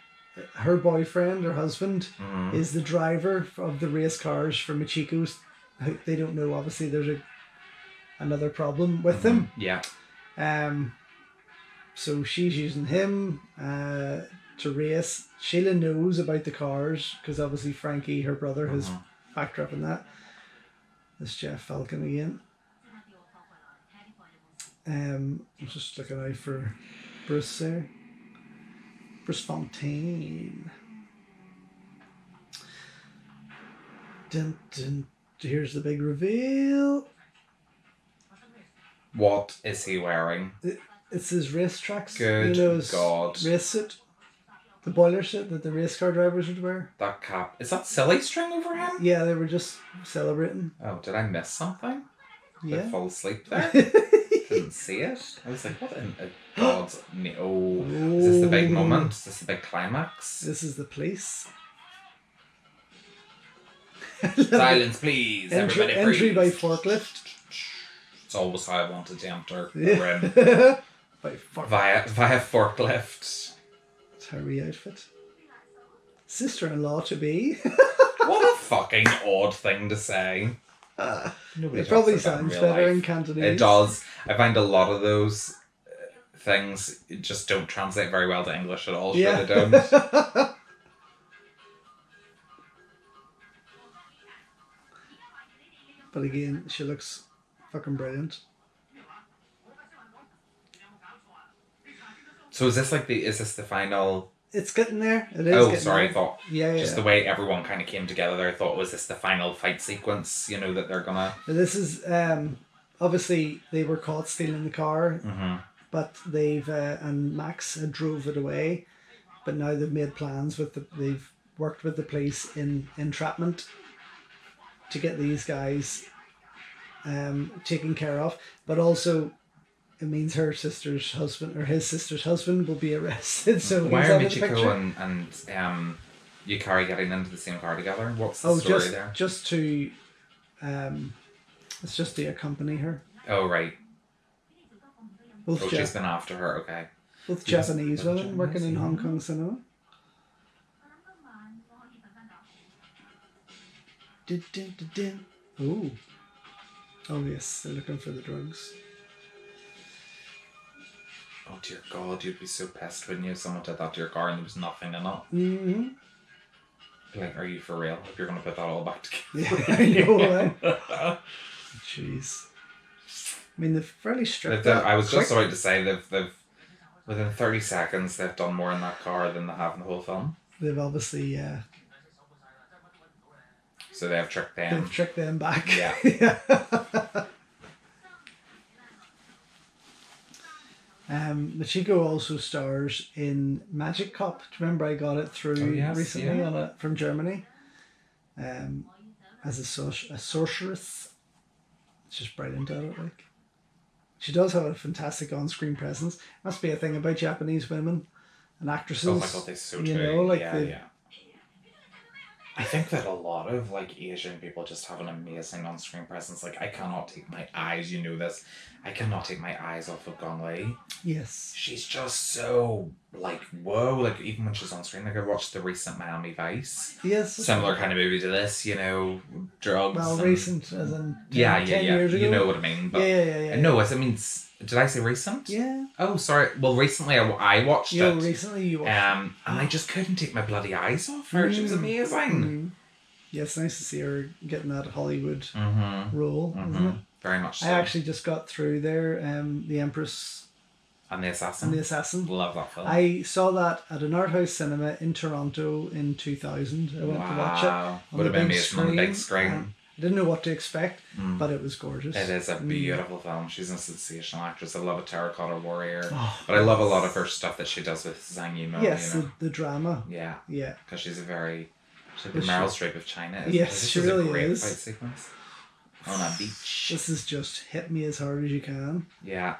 her boyfriend, her husband, is the driver of the race cars for Michiko's. They don't know, obviously, there's another problem with them. Yeah. So she's using him to race. Sheila knows about the cars because obviously Frankie, her brother, has backed her up in that. This Jeff Falcon again. I'm just looking out for Bruce there. Bruce Fontaine. Dun, dun. Here's the big reveal. What is he wearing? It's his race tracks. Good God. Race suit. The boiler suit that the race car drivers would wear. That cap. Is that silly string over him? Yeah, they were just celebrating. Oh, did I miss something? Yeah. Did I fall asleep there? Didn't see it. I was like, what in God's name? Oh, is this the big moment? Is this the big climax? This is the police. Silence, please. Everybody Entry freeze. by forklift. It's always how I wanted to enter the rim. Via forklift. It's her wee outfit. Sister-in-law to be. What a fucking odd thing to say. It probably sounds better in Cantonese. It does. I find a lot of those things just don't translate very well to English at all. Yeah. Sure they don't. But again, she looks fucking brilliant. So is this the final? It's getting there. It is. Oh, sorry. There. I thought Yeah. the way everyone kind of came together there. I thought, was this the final fight sequence? You know that they're gonna. This is obviously they were caught stealing the car, but they've and Max had drove it away, but now they've made plans they've worked with the police in entrapment to get these guys taken care of, but also it means her sister's husband or his sister's husband will be arrested. So why are Michiko and Yukari getting into the same car together? What's the story there? Just to it's just to accompany her. Oh right. She's been after her. Okay. Both Japanese women working in Hong Kong cinema. Oh yes, they're looking for the drugs. Oh dear God, you'd be so pissed when someone did that to your car and there was nothing in it. Mm-hmm. Like, are you for real? If you're going to put that all back together. Yeah, I know, right? Jeez. I mean, they're fairly strict. I was just about to say they've within 30 seconds they've done more in that car than they have in the whole film. They've obviously so they have tricked them. They've tricked them back. Yeah. Michiko also stars in Magic Cop. Do you remember I got it through recently from Germany? As a sorceress. It's just brilliant at it, like. She does have a fantastic on-screen presence. Must be a thing about Japanese women and actresses. Oh my God, they're so true. I think that a lot of Asian people just have an amazing on-screen presence. I cannot take my eyes. You know this. I cannot take my eyes off of Gong Li. Yes. She's just so whoa. Even when she's on screen, I watched the recent Miami Vice. Yes. Similar kind of movie to this. Drugs. Well, recent as in 10 years ago. You know what I mean. But yeah. No, I mean, did I say recent? Yeah. Oh, sorry. Well, recently I watched it. Recently you watched it. And I just couldn't take my bloody eyes off her. She was amazing. Yeah, it's nice to see her getting that Hollywood role, isn't it? Very much so. I actually just got through there, The Empress and the Assassin. Love that film. I saw that at an art house cinema in Toronto in 2000. I went to watch it. Would have been amazing on the big screen. I didn't know what to expect, but it was gorgeous. It is a beautiful film. She's a sensational actress. I love A Terracotta Warrior. But I love a lot of her stuff that she does with Zhang Yimou. Yes, the drama. Yeah. Yeah. Because she's the Meryl Streep of China. Yes, she really is. This is a great fight sequence. On a beach. This is just hit me as hard as you can. Yeah.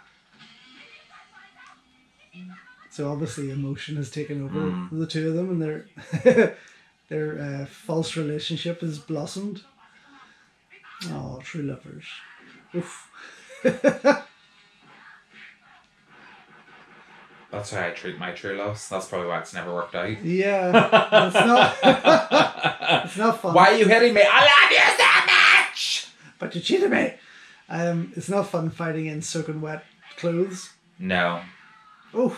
So obviously emotion has taken over the two of them, and their false relationship has blossomed. Oh, true lovers. Oof. That's how I treat my true loves. That's probably why it's never worked out. Yeah, it's not. It's not fun. Why are you hitting me? I love you so much. But you cheated me. It's not fun fighting in soaking wet clothes. No. Oh.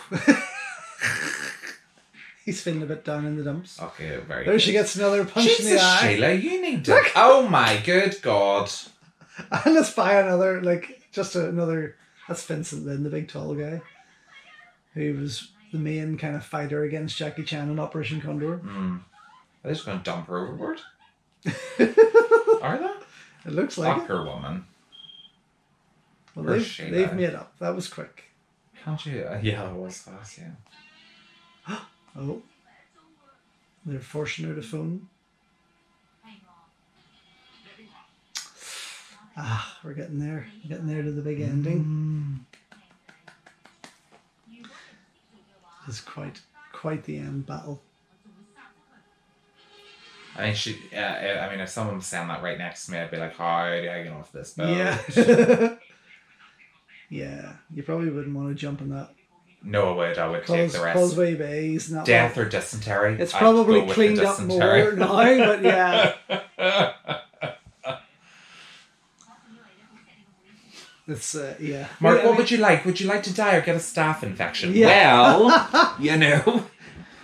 He's feeling a bit down in the dumps. Okay, very there good. She gets another punch Jesus, in the eye. Sheila, you need to... Oh my good God. And let's buy another, another... That's Vincent then, the big tall guy. Who was the main kind of fighter against Jackie Chan in Operation Condor. Are they just going to dump her overboard? Are they? It looks like it. Poor woman. Well, they've made up. That was quick. Can't you? Yeah, it was fast, yeah. Oh. They're forcing her to phone. We're getting there. Getting there to the big ending. It's quite the end battle. I mean, if someone was saying that right next to me, I'd be like, how do I get off this boat? Yeah. Yeah. You probably wouldn't want to jump in that. No, I would take the rest. Causeway Bay is not Death or dysentery. It's probably cleaned up more now, but yeah. It's yeah. Mark, what would you like? Would you like to die or get a staph infection? Yeah. Well, you know.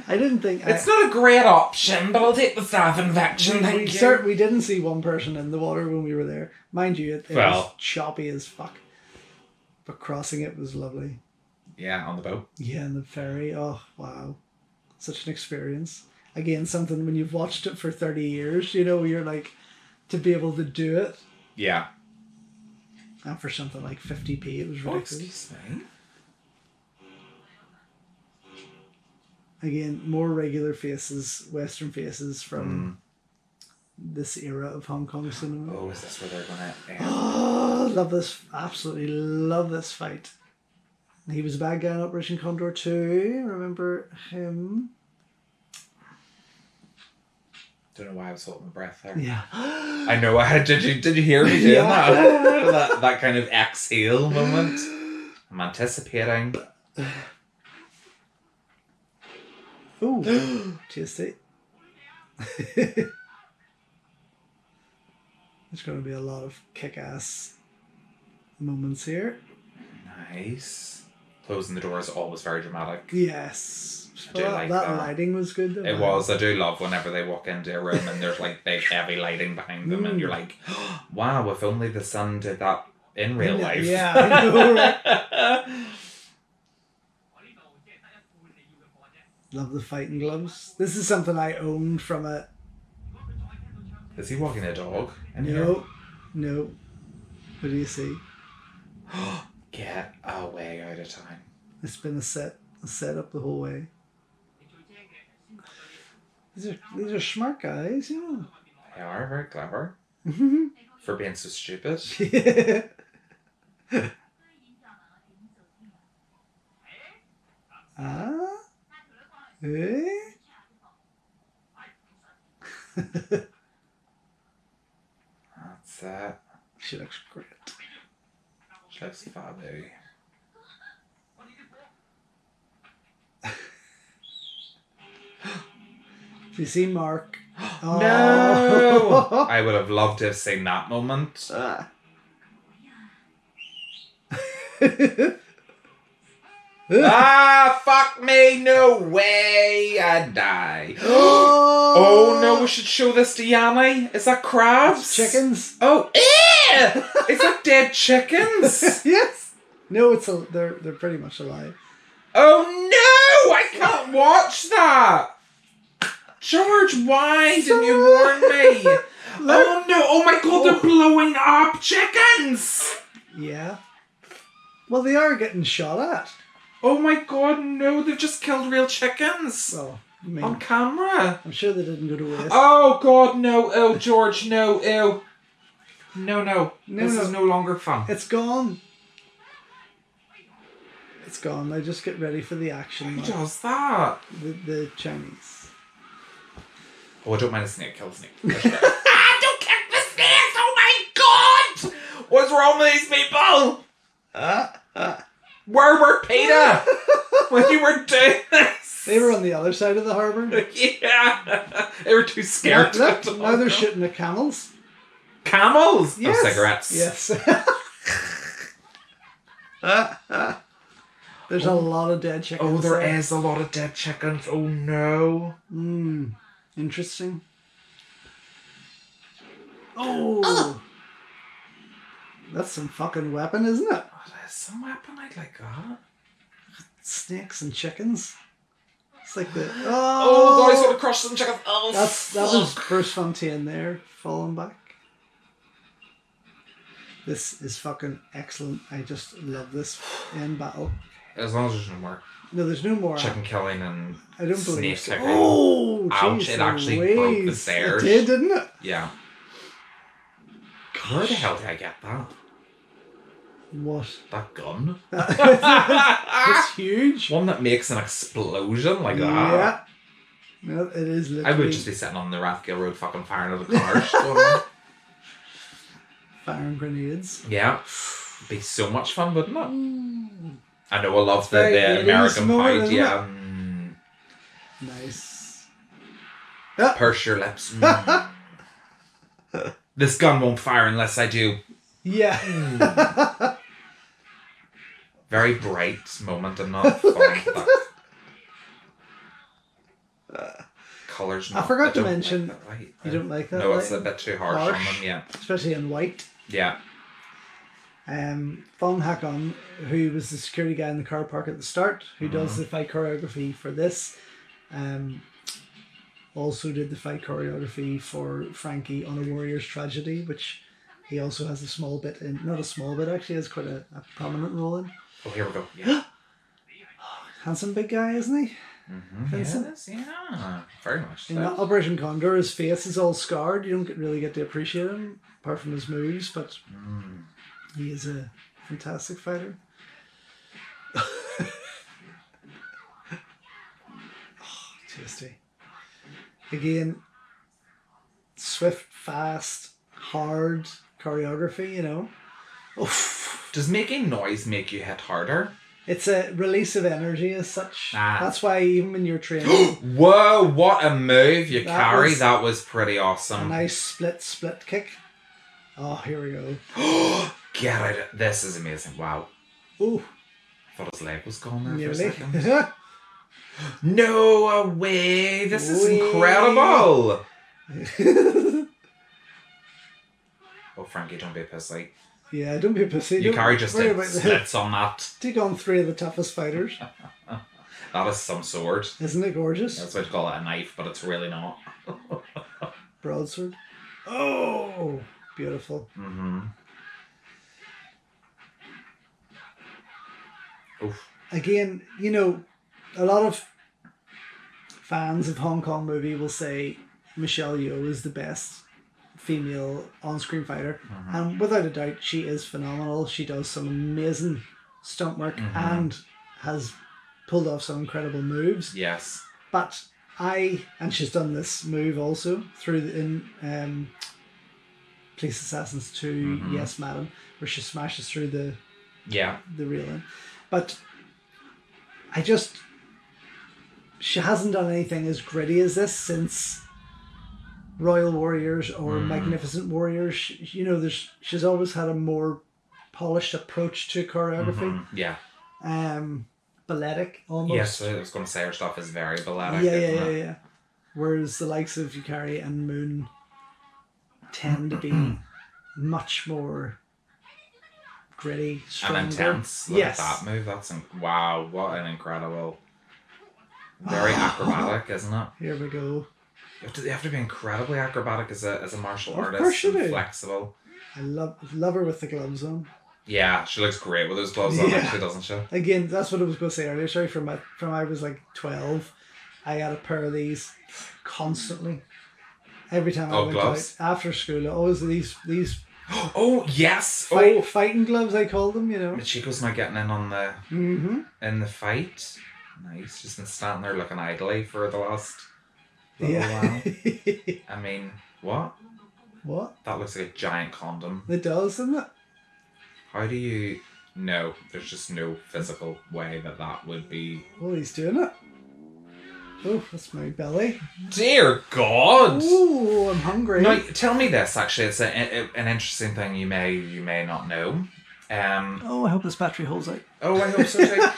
I didn't think it's not a great option, but I'll take the staph infection. We didn't see one person in the water when we were there, mind you. It was choppy as fuck, but crossing it was lovely. Yeah, on the boat. Yeah, and the ferry. Oh wow, such an experience. Again, something when you've watched it for 30 years, you know, you're like, to be able to do it. Yeah. And for something like 50p, it was ridiculous. Excuse me. Again, more regular faces, Western faces from this era of Hong Kong cinema. Oh, is this where they're going to... Oh, love this. Absolutely love this fight. He was a bad guy in Operation Condor too. Remember him? Don't know why I was holding my breath there. Yeah. I know. Did you hear me doing that? that kind of exhale moment. I'm anticipating. Ooh, tasty. There's going to be a lot of kick-ass moments here. Nice. Closing the door is always very dramatic. Yes. I do like that. Lighting was good though. It was. I do love whenever they walk into a room and there's like big heavy lighting behind them and you're like, oh, wow, if only the sun did that in real life. Yeah, I know, right? Love the fighting gloves. This is something I owned from a... Is he walking a dog? No. What do you see? Get away out of time. It's been a setup the whole way. These are smart guys, you know. They are very clever. For being so stupid. Yeah. Eh? That's it. She looks great. She looks fabby. Have you seen Mark? Oh. No! I would have loved to have seen that moment. Fuck me, no way, I die. Oh no, we should show this to Yanni. Is that crabs? It's chickens. Oh, ew! Is that dead chickens? Yes. No, they're pretty much alive. Oh no, I can't watch that. George, why didn't you warn me? Oh no, oh my god, they're blowing up chickens. Yeah. Well, they are getting shot at. Oh my god, no, they've just killed real chickens. Well, on camera. I'm sure they didn't go to waste. Oh god, no. Oh, George, no. Ew. No. This is no longer fun. It's gone. It's gone. Now just get ready for the action. Who does that? The Chinese. Oh, I don't mind a snake. Kill the snake. Don't kill the snakes! Oh my god! What's wrong with these people? Where were Peter? when you were doing this. They were on the other side of the harbour. Yeah. They were too scared. Now they're shooting at camels. Camels? Yes. Oh, cigarettes. Yes. There's a lot of dead chickens. Oh, there is a lot of dead chickens. Oh, no. Interesting. Oh. That's some fucking weapon, isn't it? Oh, there's some weapon I'd like that. Snakes and chickens. It's like the... Oh, God, he's going to crush some chickens. Oh, that was Bruce Fontaine there, falling back. This is fucking excellent. I just love this in battle. As long as there's no more. No, there's no more. Chicken killing and I don't believe snake so. kicking. Oh, ouch! geez, It actually Louise. broke the stairs. It did, didn't it? Yeah. Where the hell did I get that? What? That gun? It's huge. One that makes an explosion like that. Yeah. No, it is literally... I would just be sitting on the Rathgill Road fucking firing at the cars. Firing grenades. Yeah. It'd be so much fun, wouldn't it? I know I love the American moment, Pie. Yeah. Nice. Purse your lips. This gun won't fire unless I do. Yeah. Very bright moment and not fun. Colours. I forgot to mention like that light. you don't like that. No, it's light? a bit too harsh on them. Yeah. Especially in white. Yeah. Fong Hakon, who was the security guy in the car park at the start, who does the fight choreography for this, also did the fight choreography for Frankie on A Warrior's Tragedy, which he also has a small bit in. Not a small bit, actually, has quite a prominent role in. Oh, here we go. Yeah. Handsome big guy, isn't he? Vincent? Yes, yeah. Very much so. In Operation Condor, his face is all scarred. You don't really get to appreciate him, apart from his moves, but he is a fantastic fighter. Tasty. Again, swift, fast, hard choreography, you know. Oof. Does making noise make you hit harder? It's a release of energy as such. That's why even when you're training... Whoa, what a move, Yukari. That was pretty awesome. A nice split kick. Oh, here we go. Get out of... This is amazing. Wow. Ooh. I thought his leg was gone there Nearly. for a second. No way! This is incredible! Oh, Frankie, don't be a pussy. Yeah, don't be a pussy. Yukari just did splits on that. Take on 3 of the toughest fighters. That is some sword. Isn't it gorgeous? That's why you call it a knife, but it's really not. Broadsword. Oh, beautiful. Oof. Again, you know, a lot of fans of Hong Kong movie will say Michelle Yeoh is the best female on-screen fighter, and without a doubt she is phenomenal. She does some amazing stunt work and has pulled off some incredible moves. Yes. But and she's done this move also in Police Assassins 2, Yes Madam, where she smashes through the railing. But she hasn't done anything as gritty as this since Royal Warriors or Magnificent Warriors. You know, she's always had a more polished approach to choreography. Yeah. Balletic almost. Yes, I was going to say her stuff is very balletic. Yeah. Whereas the likes of Yukari and Moon tend to be much more gritty, stronger. And intense. Look at that move. Wow, what an incredible... Very acrobatic, isn't it? Here we go. You have to be incredibly acrobatic as a martial artist. Of course you do. Flexible. I love her with the gloves on. Yeah, she looks great with those gloves on, actually, doesn't she? Again, that's what I was going to say earlier. Sorry, from I was like 12, I had a pair of these constantly. Every time I went gloves? out after school, always these Oh yes! fighting gloves, I call them. You know, Michiko's not getting in on the in the fight. Nice, she's been standing there looking idly for the last little while. I mean, what? What? That looks like a giant condom. It does, doesn't it? How do you No, there's just no physical way that would be. Oh, he's doing it. Oh, that's my belly. Dear God! Ooh, I'm hungry. Now, tell me this. Actually, it's an interesting thing you may not know. Oh, I hope this battery holds out. Oh, I hope so too.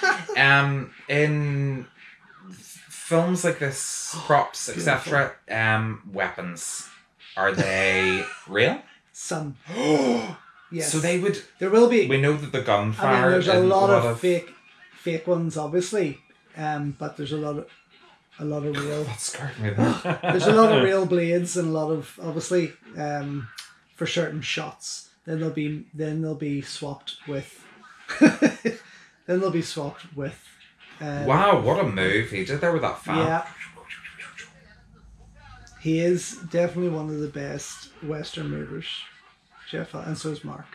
In films like this, props, etc., weapons, are they real? Some. Yes. So they would. There will be. We know that the gunfire. I mean, there's a lot of fake ones, obviously, but there's a lot of real. That scared me. There. There's a lot of real blades and a lot of obviously for certain shots. Then they'll be swapped with. Wow, what a move he did there with that fan. Yeah. He is definitely one of the best Western movers, Jeff, and so is Mark.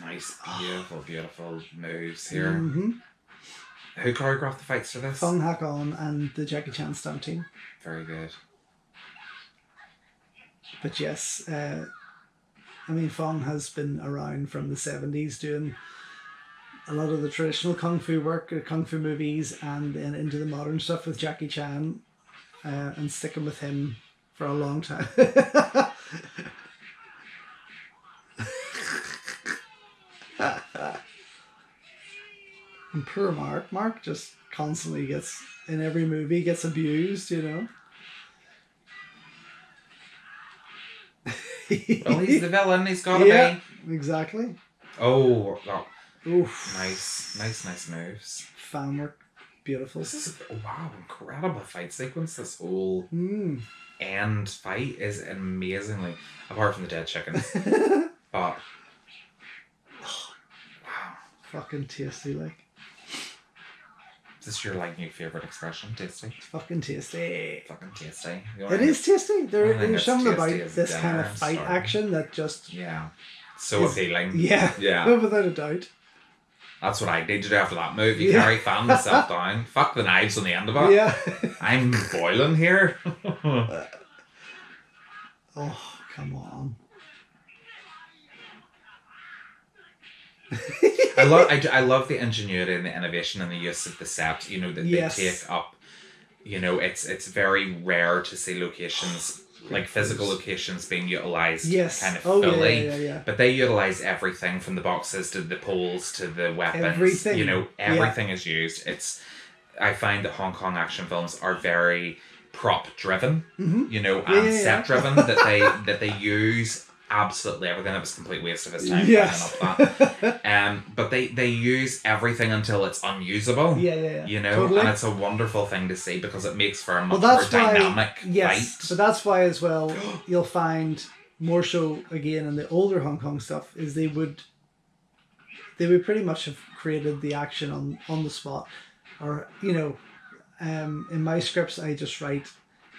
Nice, beautiful moves here. Mm-hmm. Who choreographed the fights for this? Fong Hak-on and the Jackie Chan Stunt Team. Very good. But yes, I mean, Fong has been around from the 70s doing a lot of the traditional kung fu work, kung fu movies, and then into the modern stuff with Jackie Chan, and sticking with him for a long time. And poor Mark. Mark just constantly gets, in every movie, gets abused, you know. Well, he's the villain. He's got to be. Exactly. Oh, oof. Nice moves. Fan work, beautiful. This is incredible fight sequence. This whole end fight is amazingly, apart from the dead chickens. But wow, fucking tasty, like. Is this your new favorite expression? Tasty. It's fucking tasty. Fucking tasty. It is tasty. There's something about this kind of fight action that just so appealing. Yeah. Without a doubt. That's what I need to do after that move. Yukari, fan myself down. Fuck the knives on the end of it. Yeah. I'm boiling here. Oh, come on. I love the ingenuity and the innovation and the use of the set. You know that they take up. You know, it's very rare to see locations like physical locations being utilized kind of fully. Yeah. But they utilize everything from the boxes to the poles to the weapons. Everything. You know, everything is used. I find that Hong Kong action films are very prop driven. Mm-hmm. You know, and set driven. that they use absolutely everything. That was a complete waste of his time. Yes. But they use everything until it's unusable. Yeah. You know, totally. And it's a wonderful thing to see because it makes for a much more dynamic fight. So that's why as well you'll find more so again in the older Hong Kong stuff is they would pretty much have created the action on the spot, or you know, in my scripts I just write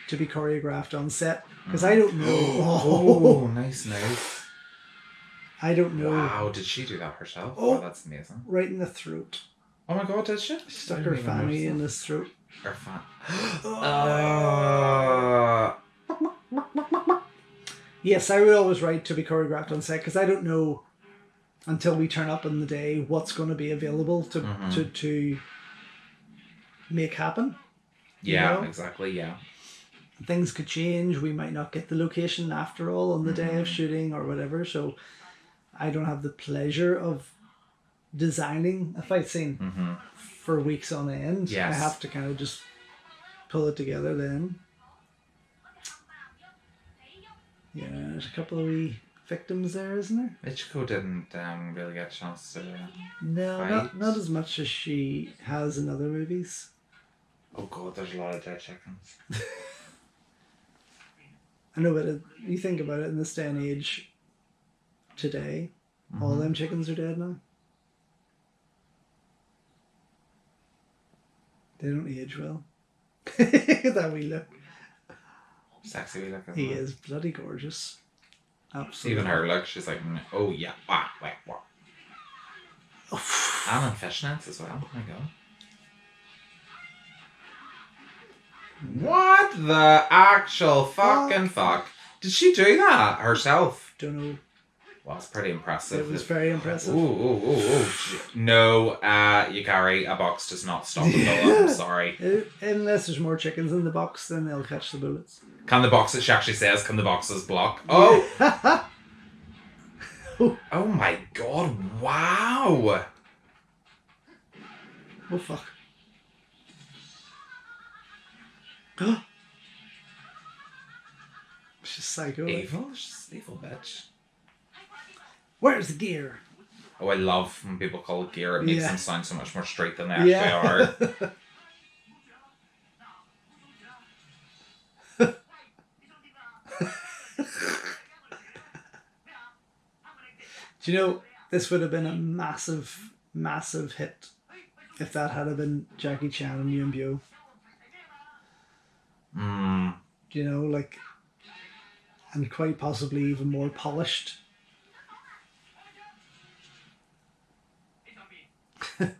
to be choreographed on set because I don't know. Oh, nice. I don't know. Wow, did she do that herself? Oh, that's amazing. Right in the throat. Oh my God, did she? She stuck her fanny in his throat. Her fan. Yes, I would always write to be choreographed on set because I don't know until we turn up in the day what's going to be available to make happen. Yeah, exactly. Yeah. Things could change. We might not get the location after all on the day of shooting or whatever. So I don't have the pleasure of designing a fight scene for weeks on end. Yes. I have to kind of just pull it together then. Yeah, there's a couple of wee victims there, isn't there? Michiko didn't really get a chance to No, not as much as she has in other movies. Oh God, there's a lot of dead chickens. I know, but you think about it in this day and age, today, all them chickens are dead now. They don't age well. That wee look. Sexy wee look. He is bloody gorgeous. Absolutely. Even her look, she's like, oh yeah, wait, what? And in fishnets as well. Oh my God. What the actual fucking fuck? Did she do that herself? Don't know. Well, it's pretty impressive. It was very impressive. Ooh. No, Yukari, a box does not stop a bullet. I'm sorry. Unless there's more chickens in the box, then they'll catch the bullets. Can the boxes, she actually says, can the boxes block? Oh! Oh my god, wow! Oh fuck. She's psycho. Evil? She's an evil bitch. Where's the gear? Oh, I love when people call it gear. It makes them sound so much more straight than they actually are. Do you know, this would have been a massive, massive hit if that had been Jackie Chan and Yuen Biao. Do you know, like, and quite possibly even more polished. I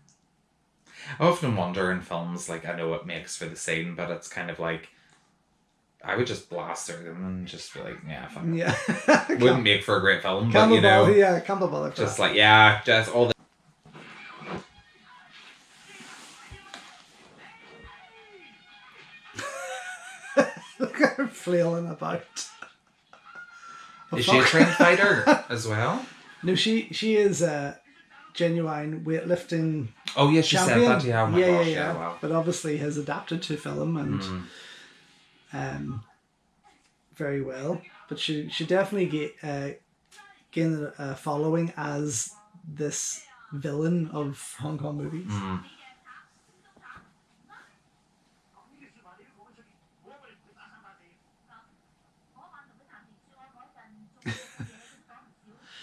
often wonder in films, like, I know it makes for the scene, but it's kind of like, I would just blast through them and just be like, yeah, fuck it. Yeah. Wouldn't make for a great film, but you know. Yeah, can't be bothered. Just like, yeah, just all the. Look at her flailing about. Is she a trained fighter as well? No, she is a genuine weightlifting. Oh yes, she champion. said that. Yeah, oh my gosh, yeah. Wow. But obviously has adapted to film and very well. But she definitely gained a following as this villain of Hong Kong movies.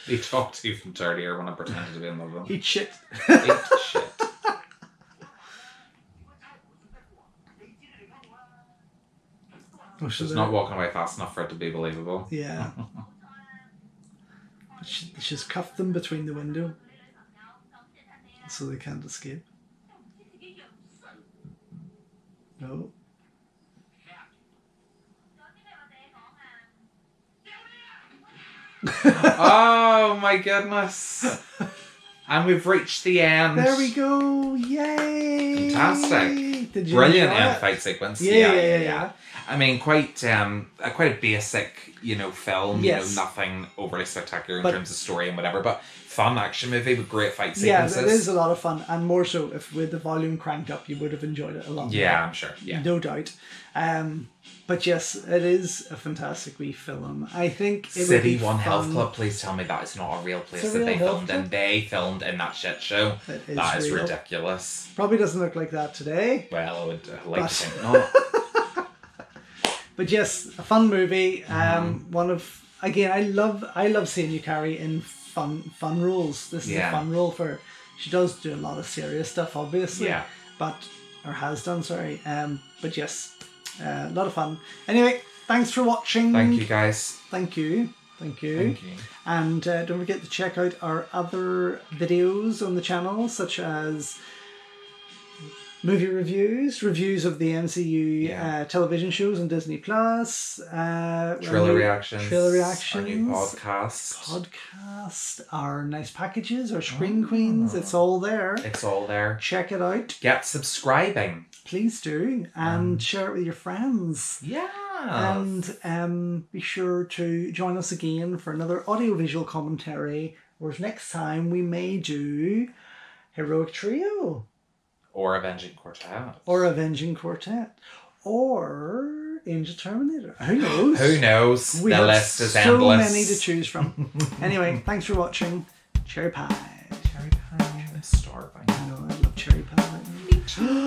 He talked even dirtier when I pretended to be in love with him. Eat shit. Eat shit. She's not walking away fast enough for it to be believable. Yeah. She's cuffed them between the window so they can't escape. No. Oh my goodness. And we've reached the end. There we go. Yay. Fantastic. Did you Brilliant enjoy end it? fight sequence. Yeah. I mean, quite a basic, film. Yes. Nothing overly spectacular in terms of story and whatever, but fun action movie with great fight sequences. Yeah, it is a lot of fun, and more so if with the volume cranked up, you would have enjoyed it a lot. Yeah, more. I'm sure. Yeah, no doubt. But yes, it is a fantastic wee film. I think it City would be One fun. Health Club. Please tell me that is not a real place that they filmed in. They filmed in that shit show. That is real. ridiculous. Probably doesn't look like that today. Well, I would like to think not. But yes, a fun movie. One of I love seeing Yukari in fun roles. This is a fun role for her. She does do a lot of serious stuff, obviously. Yeah. Or has done, sorry. But yes, a lot of fun. Anyway, thanks for watching. Thank you, guys. Thank you. And don't forget to check out our other videos on the channel, such as movie reviews of the MCU television shows on Disney Plus, trailer reactions, our new podcast, our nice packages, our screen queens. It's all there. Check it out. Get subscribing. Please do, and share it with your friends. Yeah. And be sure to join us again for another audiovisual commentary, whereas next time we may do Heroic Trio. Or Avenging Quartet. Or Angel Terminator. Who knows? Who knows? We the have list is so endless. many to choose from. Anyway, thanks for watching. Cherry pie. I'm starving. I know, I love cherry pie right now.